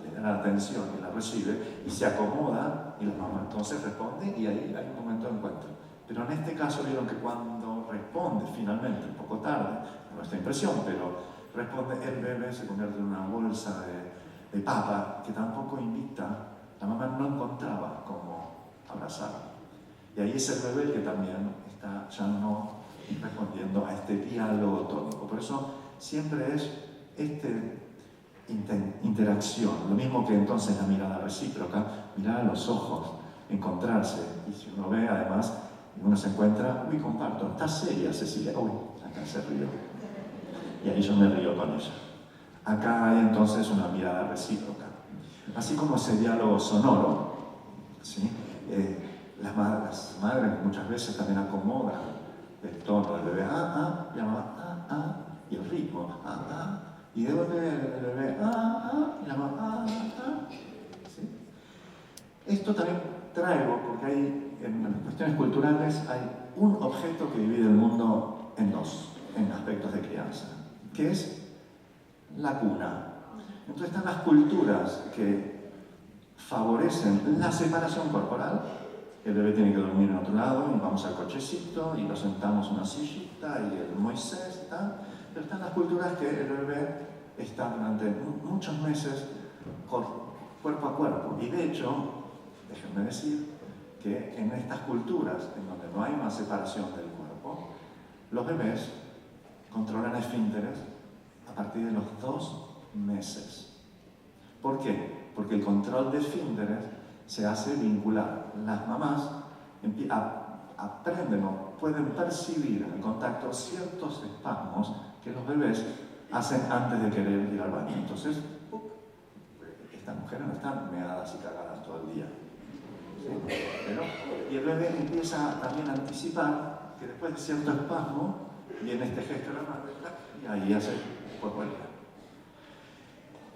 le da la atención y la recibe y se acomoda y la mamá entonces responde y ahí hay un momento de encuentro. Pero en este caso vieron que cuando responde finalmente, un poco tarde, nuestra impresión, pero responde, el bebé se convierte en una bolsa de papa que tampoco invita, la mamá no encontraba cómo abrazar. Y ahí es el bebé que también está ya no respondiendo a este diálogo tónico. Por eso siempre es interacción, lo mismo que entonces la mirada recíproca, mirar a los ojos, encontrarse, y si uno ve además, y uno se encuentra, uy, comparto, está seria Cecilia, uy, acá se rió, y ahí yo me río con ella. Acá hay entonces una mirada recíproca, así como ese diálogo sonoro, ¿sí? Las madres muchas veces también acomodan el tono del bebé, y la mamá, y el ritmo, y de golpe el bebé, y la mamá, ¿sí? Esto también traigo porque hay, en las cuestiones culturales, hay un objeto que divide el mundo en dos, en aspectos de crianza, que es la cuna. Entonces están las culturas que favorecen la separación corporal. El bebé tiene que dormir en otro lado y vamos al cochecito y lo sentamos en una sillita y el Moisés está. Pero están las culturas que el bebé está durante muchos meses cuerpo a cuerpo. Y de hecho, déjenme decir que en estas culturas en donde no hay una separación del cuerpo, los bebés controlan esfínteres a partir de los 2 meses. ¿Por qué? Porque el control de esfínteres se hace vincular. Las mamás aprenden o pueden percibir en el contacto ciertos espasmos que los bebés hacen antes de querer ir al baño. Entonces, estas mujeres no están meadas y cagadas todo el día. ¿Sí? Y el bebé empieza también a anticipar que después de cierto espasmo viene este gesto de la madre y ahí hace por vuelta.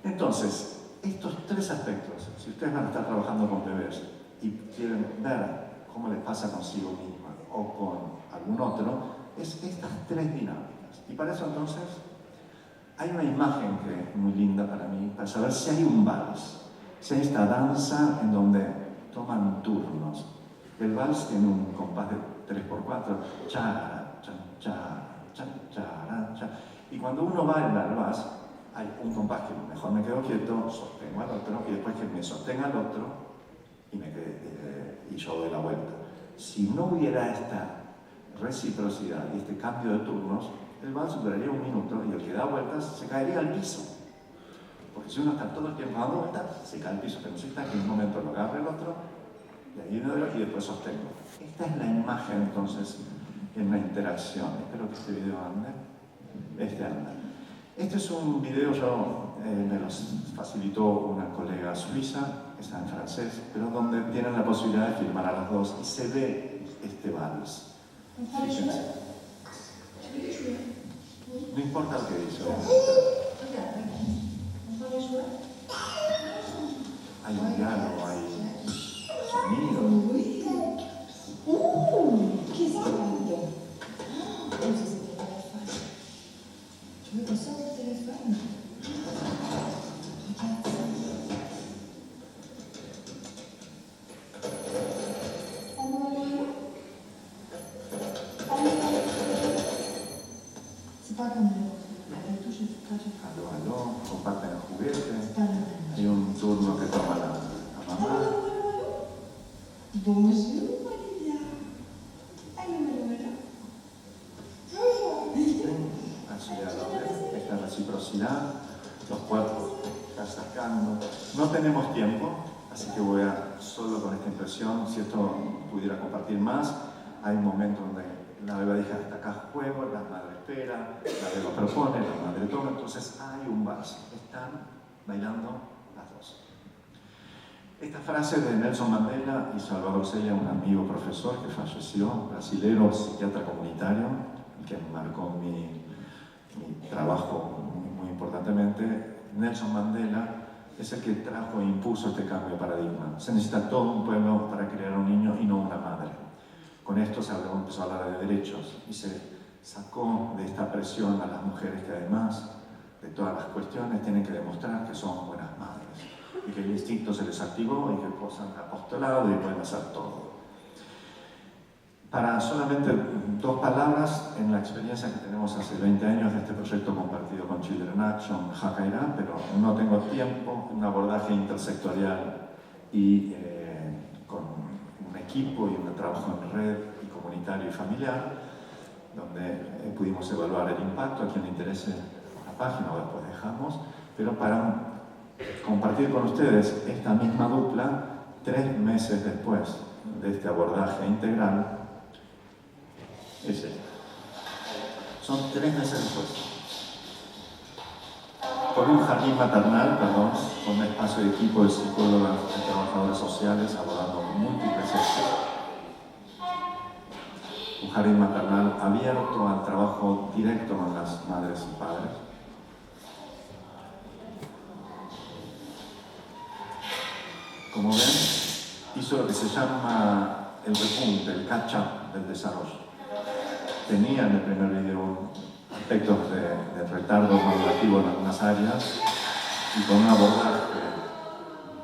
Entonces, estos tres aspectos, si ustedes van a estar trabajando con bebés y quieren ver cómo les pasa consigo misma o con algún otro, es estas tres dinámicas. Y para eso entonces hay una imagen que es muy linda para mí, para saber si hay un vals, si hay esta danza en donde toman turnos. El vals tiene un compás de 3x4, chara, chan, chara, chan, chara, chan. Y cuando uno baila el vals, hay un compás que mejor me quedo quieto, sostengo al otro, y después que me sostenga al otro, y yo doy la vuelta. Si no hubiera esta reciprocidad y este cambio de turnos, el vals duraría 1 minuto y el que da vueltas se caería al piso. Porque si uno está todo el tiempo dando vueltas, se cae al piso. Pero necesita que en un momento lo agarre el otro, y ahí uno y después sostengo. Esta es la imagen entonces en la interacción. Espero que este video ande. Este anda. Este es un video, me lo facilitó una colega suiza, que está en francés, pero donde tienen la posibilidad de filmar a las dos y se ve este vals. Fíjense. No importa lo que dice. Hay un diálogo, hay sonido. Aló, comparten el juguete. Hay un turno que toma la mamá. Bonjour, Olivia. Así esta reciprocidad, los cuerpos se acercando. No tenemos tiempo, así que voy a solo con esta impresión. Si esto pudiera compartir más, hay un momento donde la beba dice hasta acá juego, la madre espera, la beba propone, la madre toma, entonces hay un vals. Están bailando las dos. Esta frase de Nelson Mandela y Salvador Celia, un amigo profesor que falleció, brasilero, psiquiatra comunitario, que marcó mi trabajo muy importantemente. Nelson Mandela es el que trajo e impuso este cambio de paradigma. Se necesita todo un pueblo para crear un niño y no una madre. Con esto se empezó a hablar de derechos y se sacó de esta presión a las mujeres que además de todas las cuestiones tienen que demostrar que son buenas madres y que el instinto se les activó y que posan apostolado y pueden hacer todo. Para solamente 2 palabras, en la experiencia que tenemos hace 20 años de este proyecto compartido con Children Action, Jacairá, pero no tengo tiempo, un abordaje intersectorial y con un equipo y un trabajo en red y comunitario y familiar, donde pudimos evaluar el impacto. A quien le interese la página, o después dejamos, pero para compartir con ustedes esta misma dupla 3 meses después de este abordaje integral. Son 3 meses después. Con un jardín maternal, con un espacio de equipo de psicólogas y trabajadores sociales abordando múltiples ejes. Un jardín maternal abierto al trabajo directo con las madres y padres. Como ven, hizo lo que se llama el repunte, el catch-up del desarrollo. Tenía en el primer video aspectos de retardo madurativo en algunas áreas y con un abordaje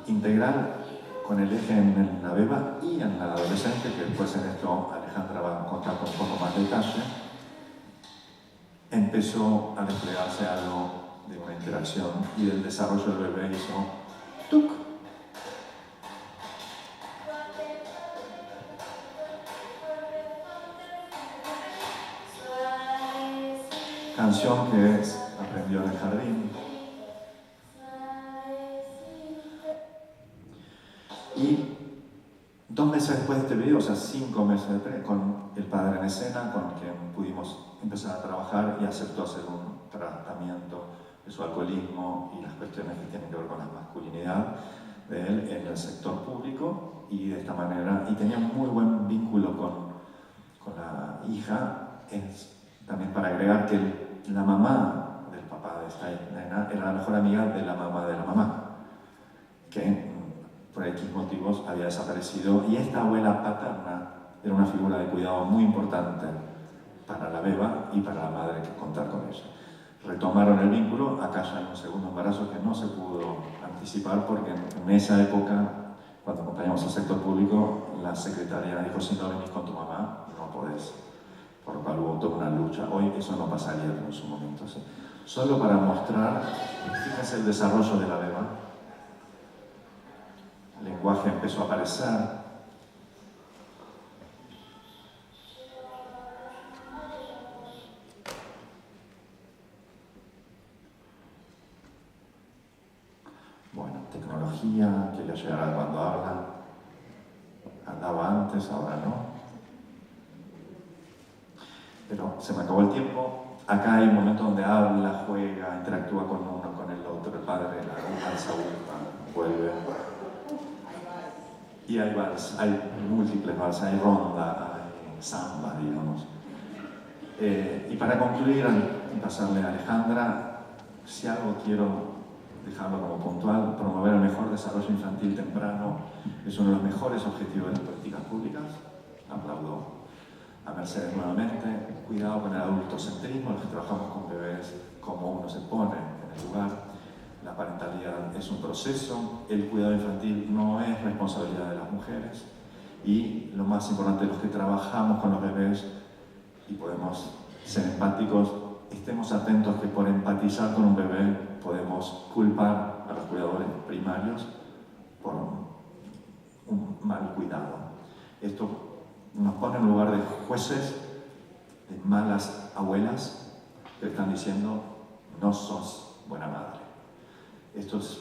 integral con el eje en la beba y en la adolescente, que después en esto Alejandra va a contar con un poco más de detalle. Empezó a desplegarse algo de una interacción y del desarrollo del bebé hizo ¡tuc! Canción que aprendió en el jardín. Y 2 meses después de este video, o sea 5 meses después, con el padre en escena, con quien pudimos empezar a trabajar y aceptó hacer un tratamiento de su alcoholismo y las cuestiones que tienen que ver con la masculinidad de él en el sector público, y de esta manera, y tenía un muy buen vínculo con la hija. También para agregar que la mamá del papá de esta nena era la mejor amiga de la mamá, que por X motivos había desaparecido, y esta abuela paterna era una figura de cuidado muy importante para la beba y para la madre que contar con ella. Retomaron el vínculo, acá ya hay un segundo embarazo que no se pudo anticipar porque en esa época, cuando acompañamos al sector público, la secretaria dijo: si no venís con tu mamá, no podés. Por lo cual hubo toda una lucha. Hoy eso no pasaría en su momento. ¿Sí? Solo para mostrar, fíjense el desarrollo de la beba. El lenguaje empezó a aparecer. llegar a cuando habla. Andaba antes, ahora no. Pero se me acabó el tiempo. Acá hay un momento donde habla, juega, interactúa con uno, con el otro, el padre, la danza, vuelve. Y hay vals, hay múltiples vals, hay ronda, hay samba, digamos. Y para concluir y pasarle a Alejandra, si algo quiero dejarlo como puntual, promover el mejor desarrollo infantil temprano es uno de los mejores objetivos de las políticas públicas. Aplaudo a Mercedes nuevamente. Cuidado con el adultocentrismo, los que trabajamos con bebés, cómo uno se pone en el lugar. La parentalidad es un proceso, el cuidado infantil no es responsabilidad de las mujeres, y lo más importante, los que trabajamos con los bebés y podemos ser empáticos, estemos atentos que por empatizar con un bebé podemos culpar a los cuidadores primarios por un mal cuidado. Esto nos pone en lugar de jueces, de malas abuelas que están diciendo no sos buena madre. Esto es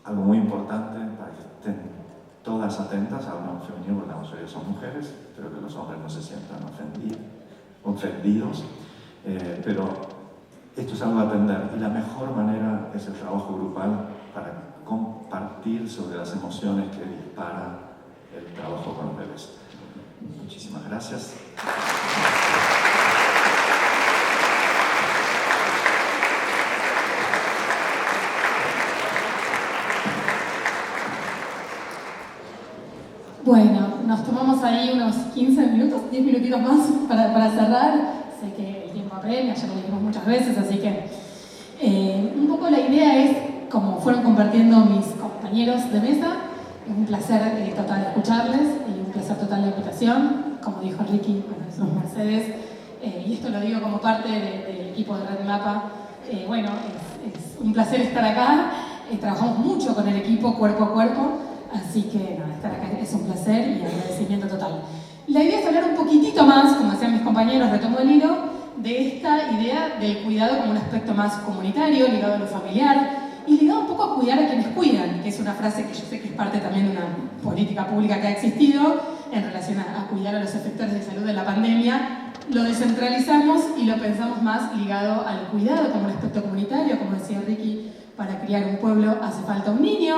algo muy importante para que estén todas atentas, hablo en femenino porque la mayoría son mujeres, pero que los hombres no se sientan ofendidos, pero esto es algo a aprender, y la mejor manera es el trabajo grupal para compartir sobre las emociones que dispara el trabajo con los bebés. Muchísimas gracias. Bueno, nos tomamos ahí unos 15 minutos, 10 minutitos más para cerrar. Sé que el tiempo apremia, ya lo dijimos muchas veces, así que un poco la idea es, como fueron compartiendo mis compañeros de mesa, es un placer total escucharles y un placer total la invitación. Como dijo Ricky, bueno, somos Mercedes, y esto lo digo como parte del equipo de Red Mapa. Bueno, es un placer estar acá, trabajamos mucho con el equipo cuerpo a cuerpo. Así que nada, estar acá es un placer y agradecimiento total. La idea es hablar un poquitito más, como decían mis compañeros, retomo el hilo, de esta idea del cuidado como un aspecto más comunitario, ligado a lo familiar y ligado un poco a cuidar a quienes cuidan, que es una frase que yo sé que es parte también de una política pública que ha existido en relación a cuidar a los efectores de salud de la pandemia. Lo descentralizamos y lo pensamos más ligado al cuidado como un aspecto comunitario, como decía Ricky, para criar un pueblo hace falta un niño,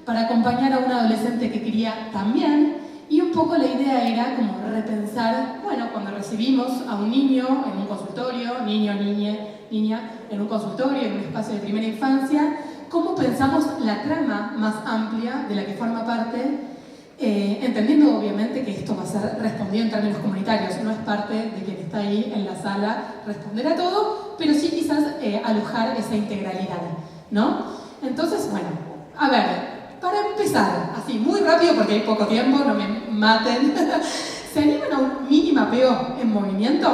para acompañar a un adolescente que cría también, y un poco la idea era como repensar, bueno, cuando recibimos a un niño en un consultorio, niño, niña, en un consultorio, en un espacio de primera infancia, cómo pensamos la trama más amplia de la que forma parte, entendiendo obviamente que esto va a ser respondido en términos comunitarios, no es parte de quien está ahí en la sala responder a todo, pero sí quizás alojar esa integralidad, ¿no? Entonces, bueno, a ver, para empezar, así muy rápido porque hay poco tiempo, no me maten, ¿se animan a un mini mapeo en movimiento?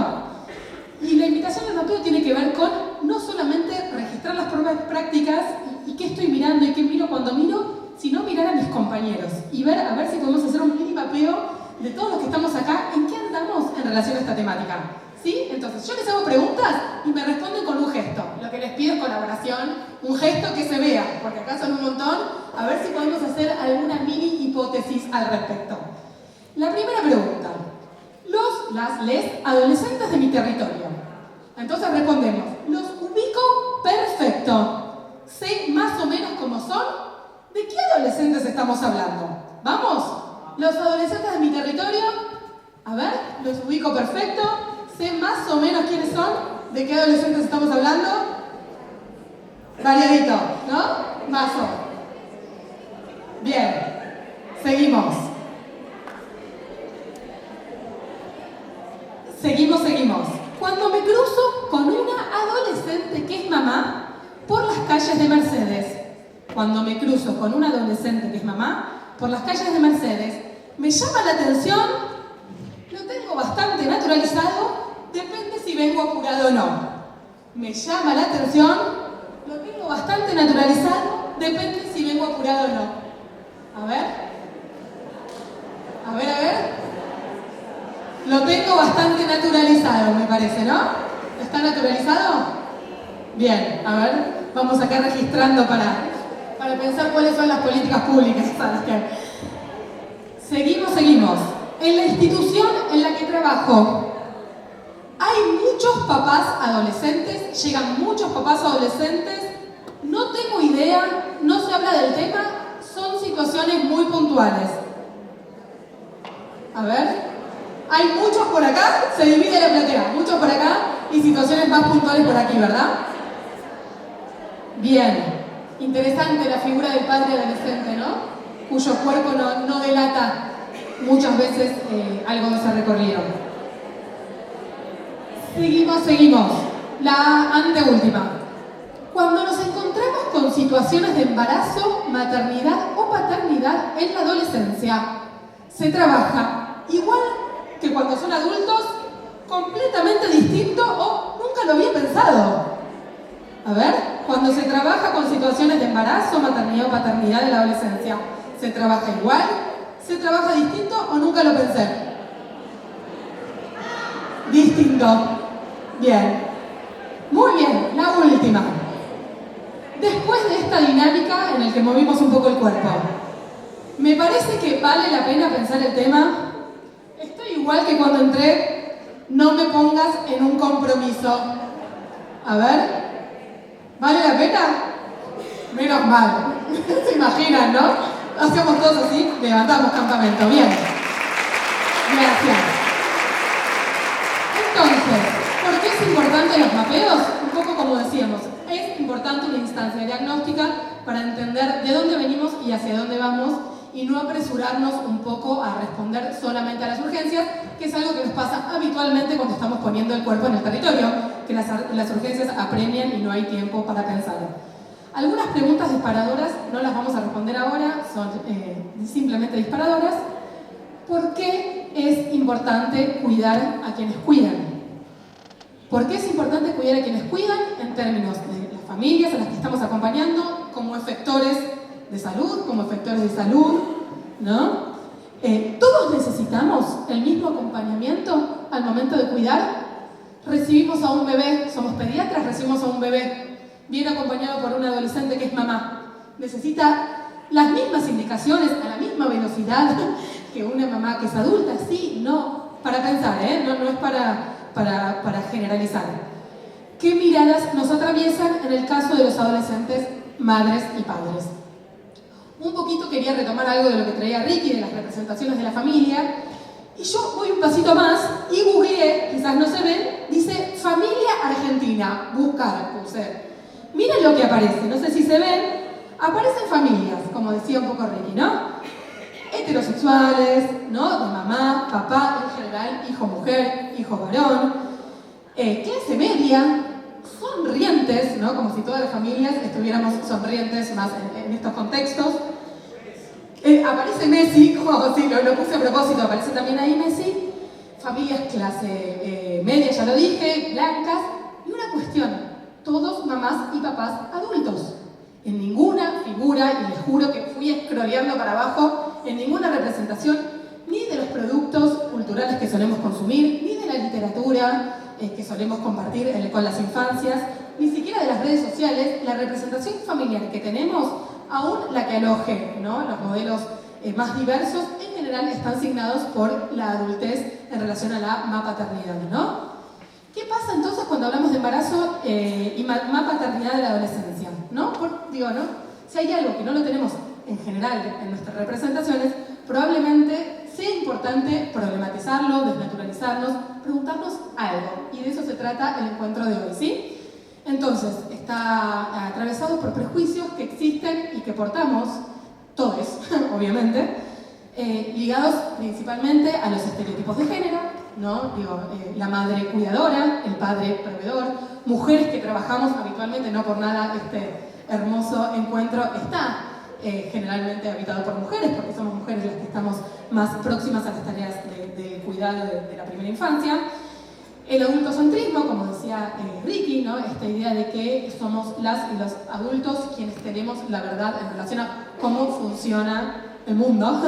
Y la invitación del mapeo tiene que ver con no solamente registrar las pruebas prácticas y qué estoy mirando y qué miro cuando miro, sino mirar a mis compañeros y ver a ver si podemos hacer un mini mapeo de todos los que estamos acá, en qué andamos en relación a esta temática. ¿Sí? Entonces, yo les hago preguntas y me responden con un gesto. Lo que les pido es colaboración, un gesto que se vea, porque acá son un montón, a ver si podemos hacer alguna mini hipótesis al respecto. La primera pregunta. Les adolescentes de mi territorio. Entonces respondemos, los ubico perfecto. Sé más o menos cómo son. ¿De qué adolescentes estamos hablando? ¿Vamos? Los adolescentes de mi territorio, a ver, los ubico perfecto. Sé más o menos quiénes son, de qué adolescentes estamos hablando. Variadito, ¿no? Mazo. Bien, seguimos. Seguimos. Cuando me cruzo con una adolescente que es mamá por las calles de Mercedes, me llama la atención, lo tengo bastante naturalizado, depende si vengo apurado o no. Me llama la atención, lo tengo bastante naturalizado, depende si vengo apurado o no. A ver. Lo tengo bastante naturalizado, me parece, ¿no? ¿Está naturalizado? Bien, a ver, vamos acá registrando para de pensar cuáles son las políticas públicas a las que... Seguimos. En la institución en la que trabajo, hay muchos papás adolescentes, llegan muchos papás adolescentes, no tengo idea, no se habla del tema, son situaciones muy puntuales. A ver, hay muchos por acá, se divide la platea, muchos por acá y situaciones más puntuales por aquí, ¿verdad? Bien, interesante la figura del padre adolescente, ¿no? Cuyo cuerpo no delata muchas veces algo de ese recorrido. Seguimos. La anteúltima. Cuando nos encontramos con situaciones de embarazo, maternidad o paternidad en la adolescencia, se trabaja igual que cuando son adultos, completamente distinto o nunca lo había pensado. A ver, cuando se trabaja con situaciones de embarazo, maternidad o paternidad en la adolescencia, ¿se trabaja igual? ¿Se trabaja distinto o nunca lo pensé? Distinto. Bien. Muy bien, la última. Después de esta dinámica en la que movimos un poco el cuerpo, me parece que vale la pena pensar el tema. Estoy igual que cuando entré, no me pongas en un compromiso. A ver, ¿vale la pena? Menos mal. ¿Se imaginan, no? Hacemos todos así, levantamos campamento. Bien. Gracias. Entonces, ¿por qué es importante los mapeos? Un poco como decíamos, es importante una instancia diagnóstica para entender de dónde venimos y hacia dónde vamos y no apresurarnos un poco a responder solamente a las urgencias, que es algo que nos pasa habitualmente cuando estamos poniendo el cuerpo en el territorio, que las urgencias apremian y no hay tiempo para pensar. Algunas preguntas disparadoras, no las vamos a responder ahora, son simplemente disparadoras. ¿Por qué es importante cuidar a quienes cuidan? ¿Por qué es importante cuidar a quienes cuidan en términos de las familias a las que estamos acompañando como efectores de salud, ¿no? Todos necesitamos el mismo acompañamiento al momento de cuidar. Recibimos a un bebé, somos pediatras, recibimos a un bebé bien acompañado por un adolescente que es mamá. Necesita las mismas indicaciones a la misma velocidad que una mamá que es adulta. Sí, no, para pensar, no es para generalizar. ¿Qué miradas nos atraviesan en el caso de los adolescentes, madres y padres? Un poquito quería retomar algo de lo que traía Ricky, de las representaciones de la familia, y yo voy un pasito más y googleé, quizás no se ven, dice familia argentina, buscar, puse. Miren lo que aparece, no sé si se ven, aparecen familias, como decía un poco Ricky, ¿no? Heterosexuales, ¿no? De mamá, papá, en general, hijo-mujer, hijo-varón, clase media, sonrientes, ¿no? Como si todas las familias estuviéramos sonrientes más en estos contextos. Aparece Messi, como si lo puse a propósito, aparece también ahí Messi. Familias clase media, ya lo dije, blancas. Y una cuestión, todos mamás y papás adultos. En ninguna figura, y les juro que fui scrolleando para abajo, en ninguna representación, ni de los productos culturales que solemos consumir, ni de la literatura que solemos compartir con las infancias, ni siquiera de las redes sociales, la representación familiar que tenemos, aún la que aloje, ¿no? Los modelos más diversos, en general están signados por la adultez en relación a la mapaternidad, ¿no? ¿Qué pasa entonces cuando hablamos de embarazo y mapaternidad de la adolescencia? ¿No? Si hay algo que no lo tenemos en general en nuestras representaciones, probablemente sea importante problematizarlo, desnaturalizarnos, preguntarnos algo. Y de eso se trata el encuentro de hoy, ¿sí? Entonces, está atravesado por prejuicios que existen y que portamos, todos, obviamente, ligados principalmente a los estereotipos de género, ¿no? La madre cuidadora, el padre proveedor, mujeres que trabajamos habitualmente, no por nada este hermoso encuentro está generalmente habitado por mujeres, porque somos mujeres las que estamos más próximas a las tareas de cuidado de la primera infancia. El adultocentrismo, como decía Ricky, ¿no? Esta idea de que somos las y los adultos quienes tenemos la verdad en relación a cómo funciona el mundo,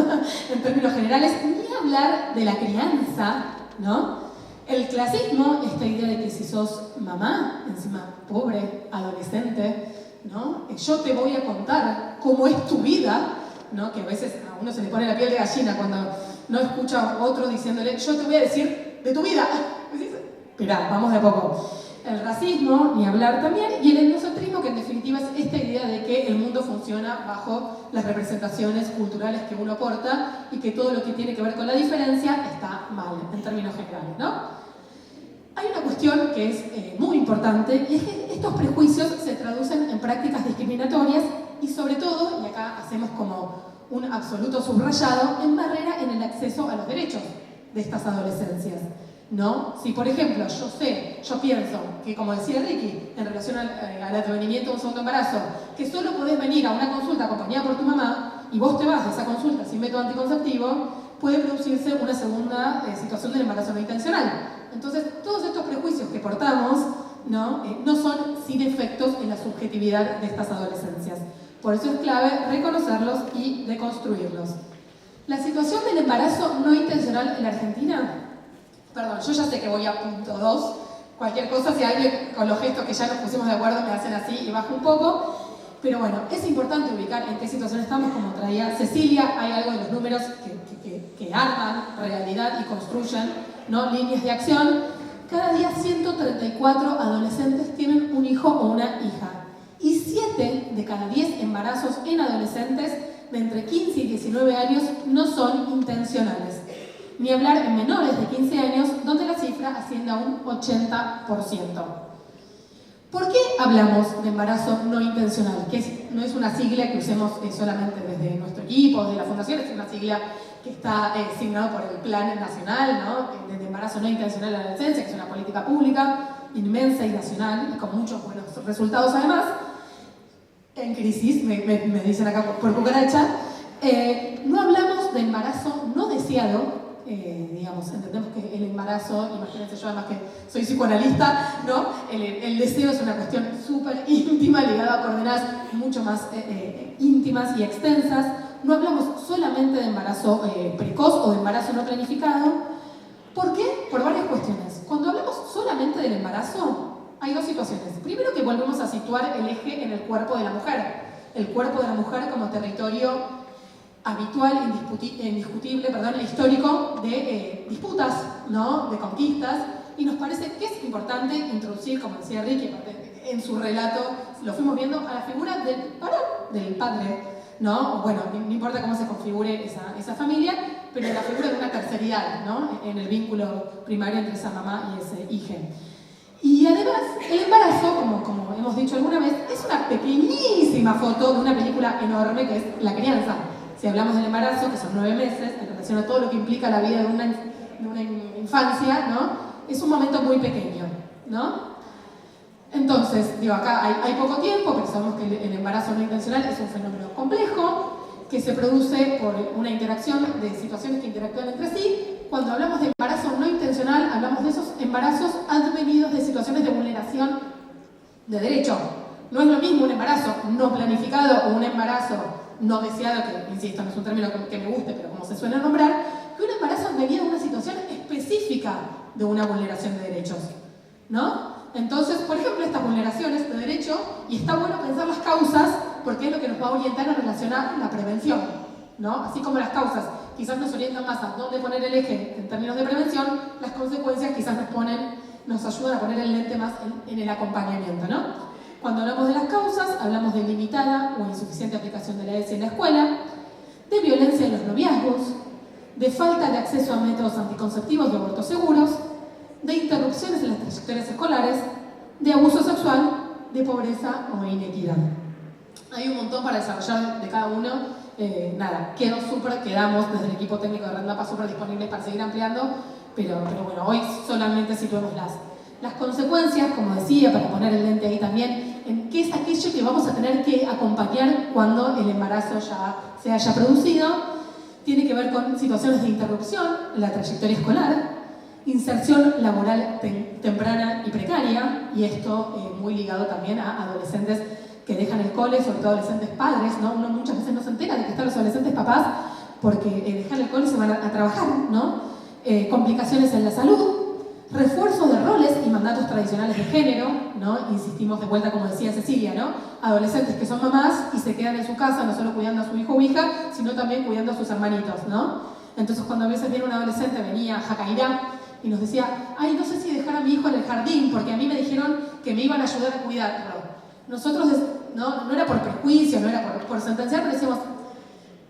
en términos generales, ni hablar de la crianza, ¿no? El clasismo, esta idea de que si sos mamá, encima pobre, adolescente, ¿no? Yo te voy a contar cómo es tu vida, ¿no? Que a veces a uno se le pone la piel de gallina cuando no escucha a otro diciéndole, yo te voy a decir de tu vida. Esperá, vamos de a poco. El racismo, ni hablar también, y el etnocentrismo, que en definitiva es esta idea de que el mundo funciona bajo las representaciones culturales que uno aporta y que todo lo que tiene que ver con la diferencia está mal, en términos generales, ¿no? Hay una cuestión que es muy importante, y es que estos prejuicios se traducen en prácticas discriminatorias y sobre todo, y acá hacemos como un absoluto subrayado, en barrera en el acceso a los derechos de estas adolescencias, ¿no? Si, por ejemplo, yo pienso que, como decía Ricky, en relación al advenimiento de un segundo embarazo, que solo podés venir a una consulta acompañada por tu mamá y vos te vas de esa consulta sin método anticonceptivo, puede producirse una segunda situación del embarazo no intencional. Entonces, todos estos prejuicios que portamos, ¿no? No son sin efectos en la subjetividad de estas adolescencias. Por eso es clave reconocerlos y deconstruirlos. La situación del embarazo no intencional en la Argentina. Perdón, yo ya sé que voy a punto 2. Cualquier cosa, si alguien con los gestos que ya nos pusimos de acuerdo me hacen así y bajo un poco. Pero bueno, es importante ubicar en qué situación estamos, como traía Cecilia. Hay algo de los números que arman realidad y construyen, ¿no? Líneas de acción. Cada día 134 adolescentes tienen un hijo o una hija. Y 7 de cada 10 embarazos en adolescentes de entre 15 y 19 años no son intencionales. Ni hablar en menores de 15 años, donde la cifra asciende a un 80%. ¿Por qué hablamos de embarazo no intencional? Que no es una sigla que usemos solamente desde nuestro equipo, desde la fundación, es una sigla que está asignada por el Plan Nacional, ¿no? De embarazo no intencional en la adolescencia, que es una política pública inmensa y nacional, y con muchos buenos resultados además. En crisis, me dicen acá por cucaracha. No hablamos de embarazo no deseado. Digamos, entendemos que el embarazo, imagínense yo además que soy psicoanalista, ¿no? El deseo es una cuestión súper íntima, ligada a coordenadas mucho más íntimas y extensas. No hablamos solamente de embarazo precoz o de embarazo no planificado. ¿Por qué? Por varias cuestiones. Cuando hablamos solamente del embarazo, hay dos situaciones. Primero, que volvemos a situar el eje en el cuerpo de la mujer. El cuerpo de la mujer como territorio habitual, indiscutible, histórico de disputas, ¿no? De conquistas, y nos parece que es importante introducir, como decía Ricky, en su relato, lo fuimos viendo, a la figura del varón, del padre, ¿no? Bueno, no importa cómo se configure esa familia, pero la figura de una terceridad, ¿no? En el vínculo primario entre esa mamá y ese hijo. Y además, el embarazo, como hemos dicho alguna vez, es una pequeñísima foto de una película enorme que es la crianza. Si hablamos del embarazo, que son 9 meses, en relación a todo lo que implica la vida de una infancia, ¿no? Es un momento muy pequeño, ¿no? Entonces, digo, acá hay poco tiempo, pero sabemos que el embarazo no intencional es un fenómeno complejo, que se produce por una interacción de situaciones que interactúan entre sí. Cuando hablamos de embarazo no intencional, hablamos de esos embarazos advenidos de situaciones de vulneración de derecho. No es lo mismo un embarazo no planificado o un embarazo no deseado, que insisto, no es un término que me guste, pero como se suele nombrar, que un embarazo advenido de una situación específica de una vulneración de derechos, ¿no? Entonces, por ejemplo, estas vulneraciones de derecho, y está bueno pensar las causas, porque es lo que nos va a orientar en relación a la prevención, ¿no? Así como las causas quizás nos orientan más a dónde poner el eje en términos de prevención, las consecuencias quizás nos ayudan a poner el lente más en el acompañamiento, ¿no? Cuando hablamos de las causas, hablamos de limitada o insuficiente aplicación de la ESI en la escuela, de violencia en los noviazgos, de falta de acceso a métodos anticonceptivos y abortos seguros, de interrupciones en las trayectorias escolares, de abuso sexual, de pobreza o inequidad. Hay un montón para desarrollar de cada uno. Quedamos desde el equipo técnico de Red Mapa súper disponibles para seguir ampliando, pero bueno, hoy solamente situemos las consecuencias, como decía, para poner el lente ahí también, en qué es aquello que vamos a tener que acompañar cuando el embarazo ya se haya producido. Tiene que ver con situaciones de interrupción en la trayectoria escolar, inserción laboral temprana y precaria, y esto muy ligado también a adolescentes que dejan el cole, sobre todo adolescentes padres, ¿no? Uno muchas veces no se entera de que están los adolescentes papás porque dejan el cole y se van a trabajar, ¿no? Complicaciones en la salud, refuerzo de roles y mandatos tradicionales de género, ¿no? Insistimos de vuelta, como decía Cecilia, ¿no? Adolescentes que son mamás y se quedan en su casa no solo cuidando a su hijo o hija, sino también cuidando a sus hermanitos, ¿no? Entonces cuando a veces viene un adolescente, venía Jacairá y nos decía, ay, no sé si dejar a mi hijo en el jardín porque a mí me dijeron que me iban a ayudar a cuidarlo. Nosotros, no era por prejuicio, no era por sentenciar, pero decíamos,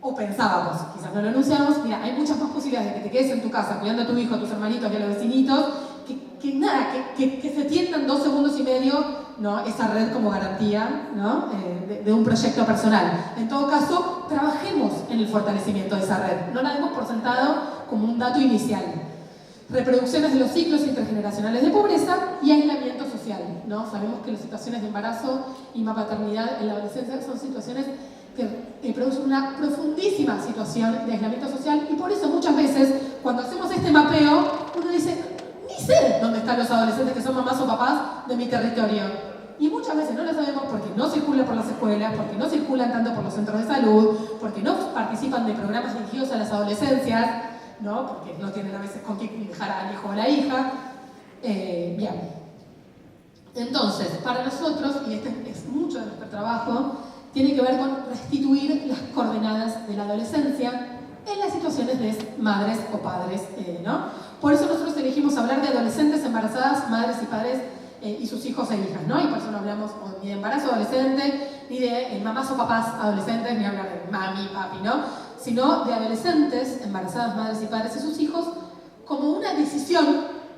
o pensábamos, quizás no lo enunciamos, mira, hay muchas más posibilidades de que te quedes en tu casa cuidando a tu hijo, a tus hermanitos y a los vecinitos, que se tiendan 2 segundos y medio, ¿no? Esa red como garantía, ¿no? de un proyecto personal. En todo caso, trabajemos en el fortalecimiento de esa red, no la demos por sentado como un dato inicial. Reproducciones de los ciclos intergeneracionales de pobreza y aislamiento social, ¿no? Sabemos que las situaciones de embarazo y maternidad en la adolescencia son situaciones que producen una profundísima situación de aislamiento social y por eso muchas veces cuando hacemos este mapeo uno dice, ni sé dónde están los adolescentes que son mamás o papás de mi territorio. Y muchas veces no lo sabemos porque no circulan por las escuelas, porque no circulan tanto por los centros de salud, porque no participan de programas dirigidos a las adolescencias, ¿no? Porque no tienen a veces con quién dejar al hijo o a la hija. Bien. Entonces, para nosotros, y este es mucho de nuestro trabajo, tiene que ver con restituir las coordenadas de la adolescencia en las situaciones de madres o padres, ¿no? Por eso nosotros elegimos hablar de adolescentes embarazadas, madres y padres y sus hijos e hijas, ¿no? Y por eso no hablamos ni de embarazo adolescente, ni de mamás o papás adolescentes, ni hablar de mami, papi, ¿no? Sino de adolescentes embarazadas, madres y padres y sus hijos como una decisión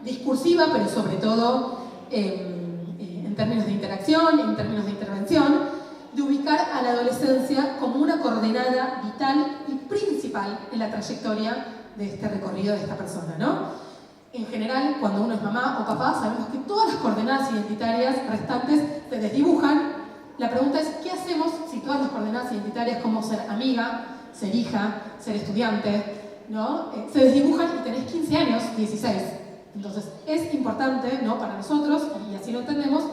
discursiva, pero sobre todo en términos de interacción, en términos de intervención, de ubicar a la adolescencia como una coordenada vital y principal en la trayectoria de este recorrido de esta persona, ¿no? En general, cuando uno es mamá o papá, sabemos que todas las coordenadas identitarias restantes se desdibujan. La pregunta es, ¿qué hacemos si todas las coordenadas identitarias como ser amiga, ser hija, ser estudiante, ¿no? Se desdibujan y tenés 15 años, 16. Entonces, es importante, ¿no? Para nosotros, y así lo entendemos,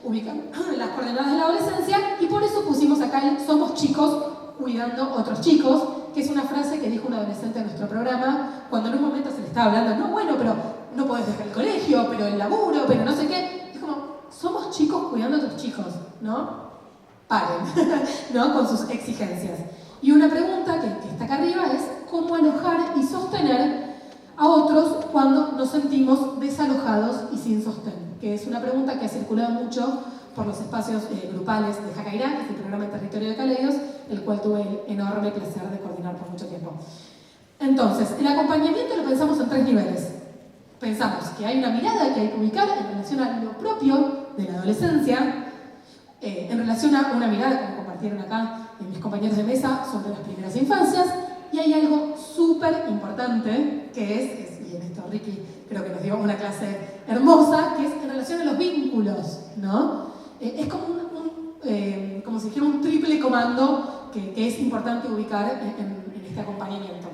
ubicar las coordenadas de la adolescencia y por eso pusimos acá el somos chicos cuidando otros chicos, que es una frase que dijo un adolescente en nuestro programa cuando en un momento se le estaba hablando, no, bueno, pero no podés dejar el colegio, pero el laburo, pero no sé qué. Es como, somos chicos cuidando a otros chicos, ¿no? Paren, ¿no? Con sus exigencias. Y una pregunta que está acá arriba es cómo alojar y sostener a otros cuando nos sentimos desalojados y sin sostén, que es una pregunta que ha circulado mucho por los espacios grupales de Jacairá, que es el programa en territorio de Caleidos, el cual tuve el enorme placer de coordinar por mucho tiempo. Entonces, el acompañamiento lo pensamos en 3 niveles. Pensamos que hay una mirada que hay que ubicar en relación a lo propio de la adolescencia, en relación a una mirada, como compartieron acá mis compañeros de mesa, sobre las primeras infancias, y hay algo súper importante que es, y en esto Ricky creo que nos dio una clase hermosa, que es en relación a los vínculos, ¿no? Es como como si dijera un triple comando que es importante ubicar en este acompañamiento.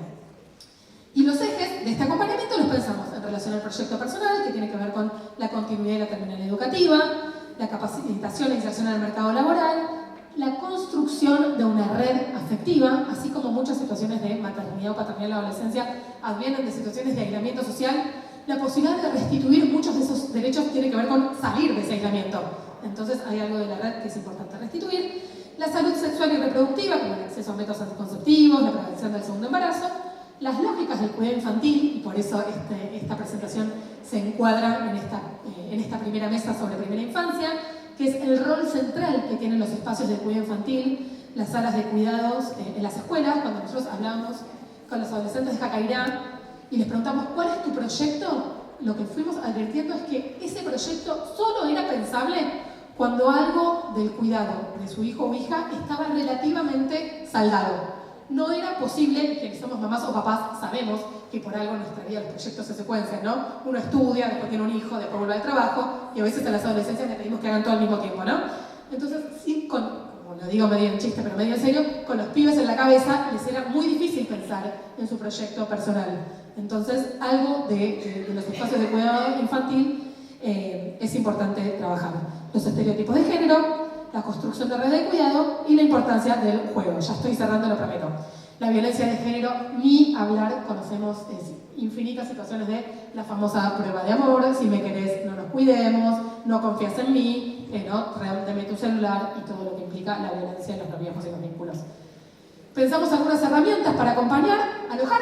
Y los ejes de este acompañamiento los pensamos en relación al proyecto personal, que tiene que ver con la continuidad y la terminal educativa, la capacitación e inserción en el mercado laboral, la construcción de una red afectiva, así como muchas situaciones de maternidad o paternidad en la adolescencia advienen de situaciones de aislamiento social, la posibilidad de restituir muchos de esos derechos tiene que ver con salir de ese aislamiento. Entonces hay algo de la red que es importante restituir. La salud sexual y reproductiva, como el acceso a métodos anticonceptivos, la prevención del segundo embarazo, las lógicas del cuidado infantil, y por eso esta presentación se encuadra en esta primera mesa sobre primera infancia, que es el rol central que tienen los espacios de cuidado infantil, las salas de cuidados en las escuelas. Cuando nosotros hablamos con los adolescentes de Jacairá y les preguntamos ¿cuál es tu proyecto?, lo que fuimos advirtiendo es que ese proyecto solo era pensable cuando algo del cuidado de su hijo o hija estaba relativamente saldado. No era posible, que somos mamás o papás, sabemos que por algo en nuestra vida los proyectos se secuencian, ¿no? Uno estudia, después tiene un hijo, después vuelve al trabajo, y a veces a las adolescencias les pedimos que hagan todo al mismo tiempo, ¿no? Entonces, sí, como lo digo medio en chiste, pero medio en serio, con los pibes en la cabeza les era muy difícil pensar en su proyecto personal. Entonces, algo de los espacios de cuidado infantil es importante trabajar. Los estereotipos de género, la construcción de red de cuidado y la importancia del juego. Ya estoy cerrando, lo prometo. La violencia de género, ni hablar, conocemos infinitas situaciones de la famosa prueba de amor, si me querés no nos cuidemos, no confías en mí, dame tu celular y todo lo que implica la violencia en los noviazgos y los vínculos. Pensamos algunas herramientas para acompañar, alojar.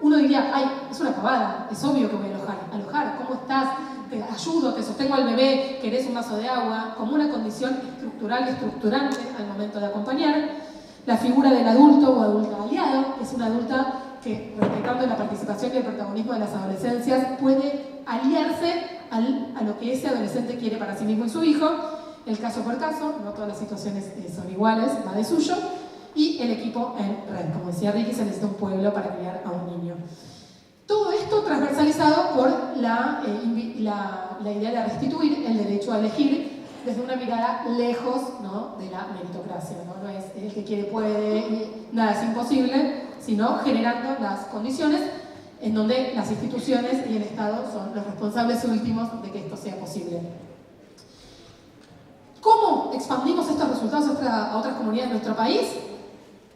Uno diría, ay, es una pavada, es obvio que voy a alojar. Alojar, ¿cómo estás? Te ayudo, te sostengo al bebé, querés un vaso de agua, como una condición estructural y estructurante al momento de acompañar. La figura del adulto o adulta aliado, que es una adulta que, respetando la participación y el protagonismo de las adolescencias, puede aliarse a lo que ese adolescente quiere para sí mismo y su hijo, el caso por caso, no todas las situaciones son iguales, va de suyo, y el equipo en red. Como decía Ricky, se necesita un pueblo para criar a un niño. Todo esto transversalizado por la idea de restituir el derecho a elegir desde una mirada lejos, ¿no?, de la meritocracia. No es el que quiere puede, y nada es imposible, sino generando las condiciones en donde las instituciones y el Estado son los responsables últimos de que esto sea posible. ¿Cómo expandimos estos resultados a otras comunidades de nuestro país?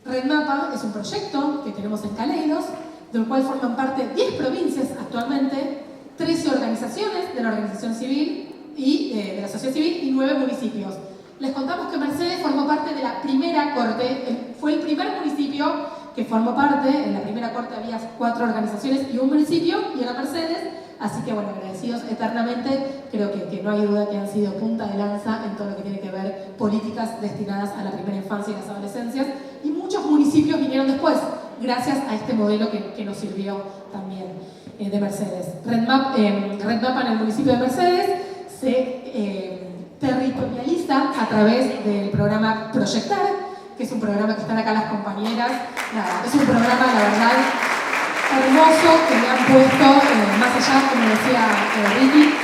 RedMapa es un proyecto que tenemos en Caleidos, del cual forman parte 10 provincias actualmente, 13 organizaciones de la organización civil y de la sociedad civil y 9 municipios. Les contamos que Mercedes formó parte de la primera corte, fue el primer municipio que formó parte. En la primera corte había 4 organizaciones y un municipio, y era Mercedes, así que bueno, agradecidos eternamente. Creo que no hay duda que han sido punta de lanza en todo lo que tiene que ver políticas destinadas a la primera infancia y las adolescencias, y muchos municipios vinieron después, gracias a este modelo que nos sirvió también de Mercedes. RedMapa en el municipio de Mercedes se territorializa a través del programa Proyectar, que es un programa que están acá las compañeras. Nada, es un programa, la verdad, hermoso, que le han puesto, más allá, como decía Ricky,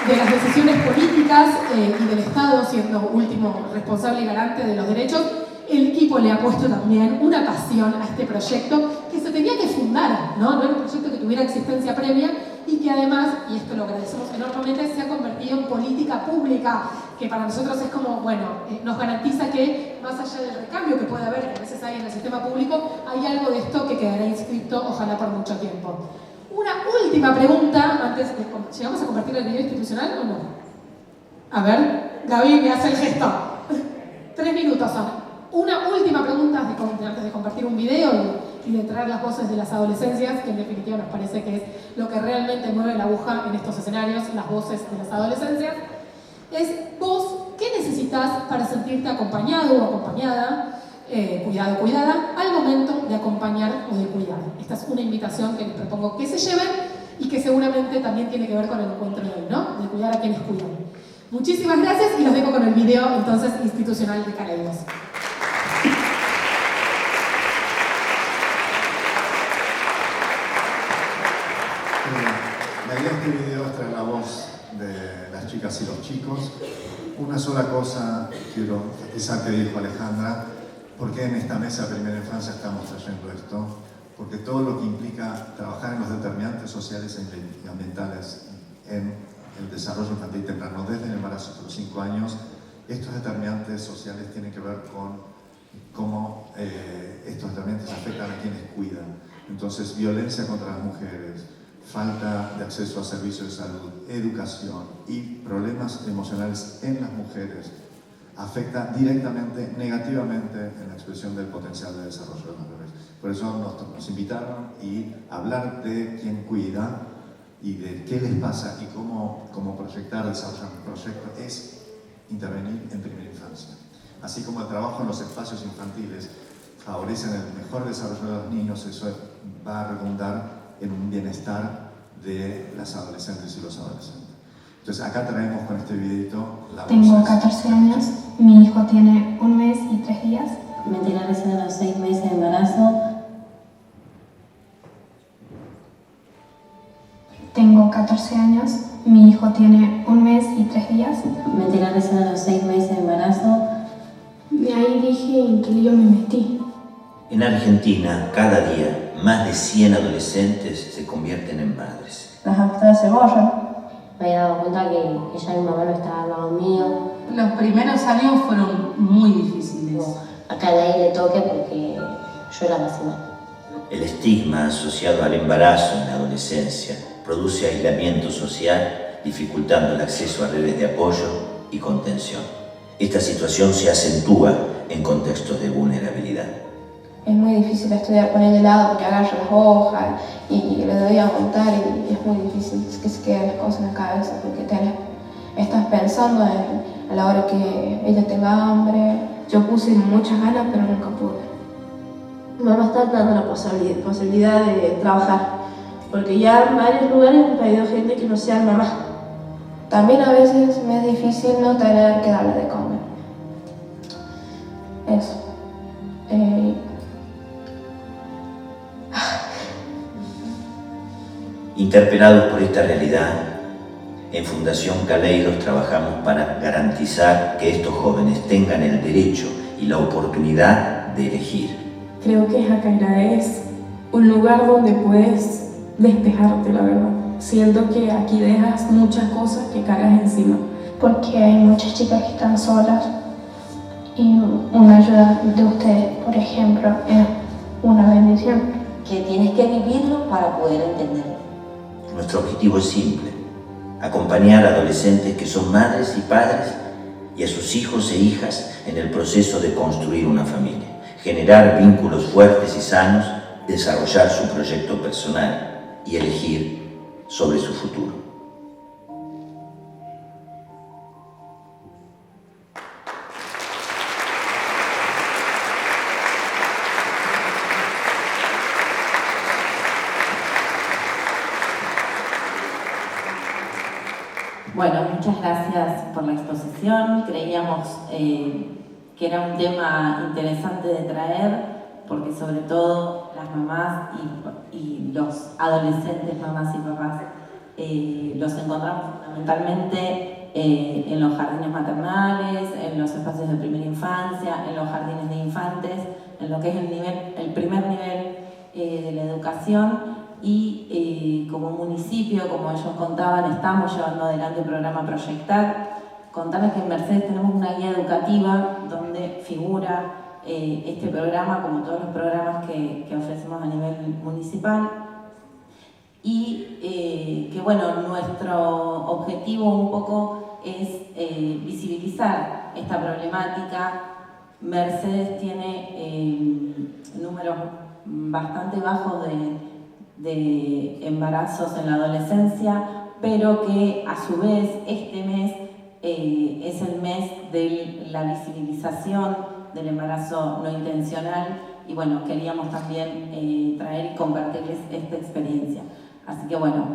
de las decisiones políticas y del Estado siendo último responsable y garante de los derechos. El equipo le ha puesto también una pasión a este proyecto que se tenía que fundar, ¿no? No era un proyecto que tuviera existencia previa, y que además, y esto lo agradecemos enormemente, se ha convertido en política pública, que para nosotros es como, bueno, nos garantiza que más allá del recambio que puede haber, que a veces hay en el sistema público, hay algo de esto que quedará inscrito, ojalá por mucho tiempo. Una última pregunta, antes de... ¿Llegamos a compartir el video institucional o no? A ver, Gaby me hace el gesto. 3 minutos son. Una última pregunta antes de compartir un video y de traer las voces de las adolescencias, que en definitiva nos parece que es lo que realmente mueve la aguja en estos escenarios, las voces de las adolescencias. Es vos, ¿qué necesitas para sentirte acompañado o acompañada, cuidado o cuidada, al momento de acompañar o de cuidar? Esta es una invitación que les propongo que se lleven y que seguramente también tiene que ver con el encuentro de hoy, ¿no? De cuidar a quienes cuidan. Muchísimas gracias y los dejo con el video entonces institucional de Caleidos. La idea de este video es traer la voz de las chicas y los chicos. Una sola cosa quiero enfatizar que dijo Alejandra: ¿por qué en esta mesa de primera infancia estamos trayendo esto? Porque todo lo que implica trabajar en los determinantes sociales y ambientales en el desarrollo infantil temprano, desde el embarazo hasta los 5 años, estos determinantes sociales tienen que ver con cómo estos determinantes afectan a quienes cuidan. Entonces, violencia contra las mujeres, falta de acceso a servicios de salud, educación y problemas emocionales en las mujeres afecta directamente, negativamente en la expresión del potencial de desarrollo de los bebés. Por eso nos invitaron y hablar de quién cuida y de qué les pasa y cómo proyectar, desarrollar un proyecto es intervenir en primera infancia. Así como el trabajo en los espacios infantiles favorecen el mejor desarrollo de los niños, eso va a redundar en un bienestar de las adolescentes y los adolescentes. Entonces acá traemos con este videito la voz. Tengo 14 años, mi hijo tiene 1 mes y 3 días. Me enteré recién a los 6 meses de embarazo. Tengo 14 años, mi hijo tiene 1 mes y 3 días. Me enteré recién a los 6 meses de embarazo. Ahí dije en qué lío me metí. En Argentina, cada día, más de 100 adolescentes se convierten en madres. Las actas de cebolla. Me había dado cuenta que ella, mi mamá, no estaba al lado mío. Los primeros años fueron muy difíciles. Acá nadie le toque porque yo era vacuna. El estigma asociado al embarazo en la adolescencia produce aislamiento social, dificultando el acceso a redes de apoyo y contención. Esta situación se acentúa en contextos de vulnerabilidad. Es muy difícil estudiar con él de lado porque agarra las hojas y le doy a montar y es muy difícil que se queden las cosas en la cabeza porque estás pensando a la hora que ella tenga hambre. Yo puse muchas ganas pero nunca pude. Mamá está dando la posibilidad de trabajar, porque ya en varios lugares han pedido gente que no sea mamá. También a veces me es difícil no tener que darle de comer. Eso. Interpelados por esta realidad, en Fundación Caleidos trabajamos para garantizar que estos jóvenes tengan el derecho y la oportunidad de elegir. Creo que Jacaira es un lugar donde puedes despejarte, la verdad. Siento que aquí dejas muchas cosas que cargas encima. Porque hay muchas chicas que están solas y una ayuda de ustedes, por ejemplo, es una bendición. Que tienes que vivirlo para poder entenderlo. Nuestro objetivo es simple: acompañar a adolescentes que son madres y padres y a sus hijos e hijas en el proceso de construir una familia, generar vínculos fuertes y sanos, desarrollar su proyecto personal y elegir sobre su futuro. Bueno, muchas gracias por la exposición. Creíamos que era un tema interesante de traer, porque sobre todo las mamás y los adolescentes, mamás y papás, los encontramos fundamentalmente en los jardines maternales, en los espacios de primera infancia, en los jardines de infantes, en lo que es el primer nivel de la educación. Y como municipio, como ellos contaban, estamos llevando adelante el programa Proyectar. Contarles que en Mercedes tenemos una guía educativa donde figura este programa, como todos los programas que ofrecemos a nivel municipal. Y que bueno, nuestro objetivo un poco es visibilizar esta problemática. Mercedes tiene números bastante bajos de embarazos en la adolescencia, pero que a su vez este mes es el mes de la visibilización del embarazo no intencional y bueno, queríamos también traer y compartirles esta experiencia. Así que bueno,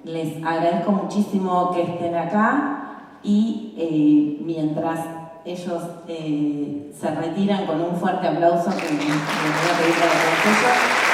les agradezco muchísimo que estén acá y mientras ellos se retiran con un fuerte aplauso que les voy a pedir para todos ellos.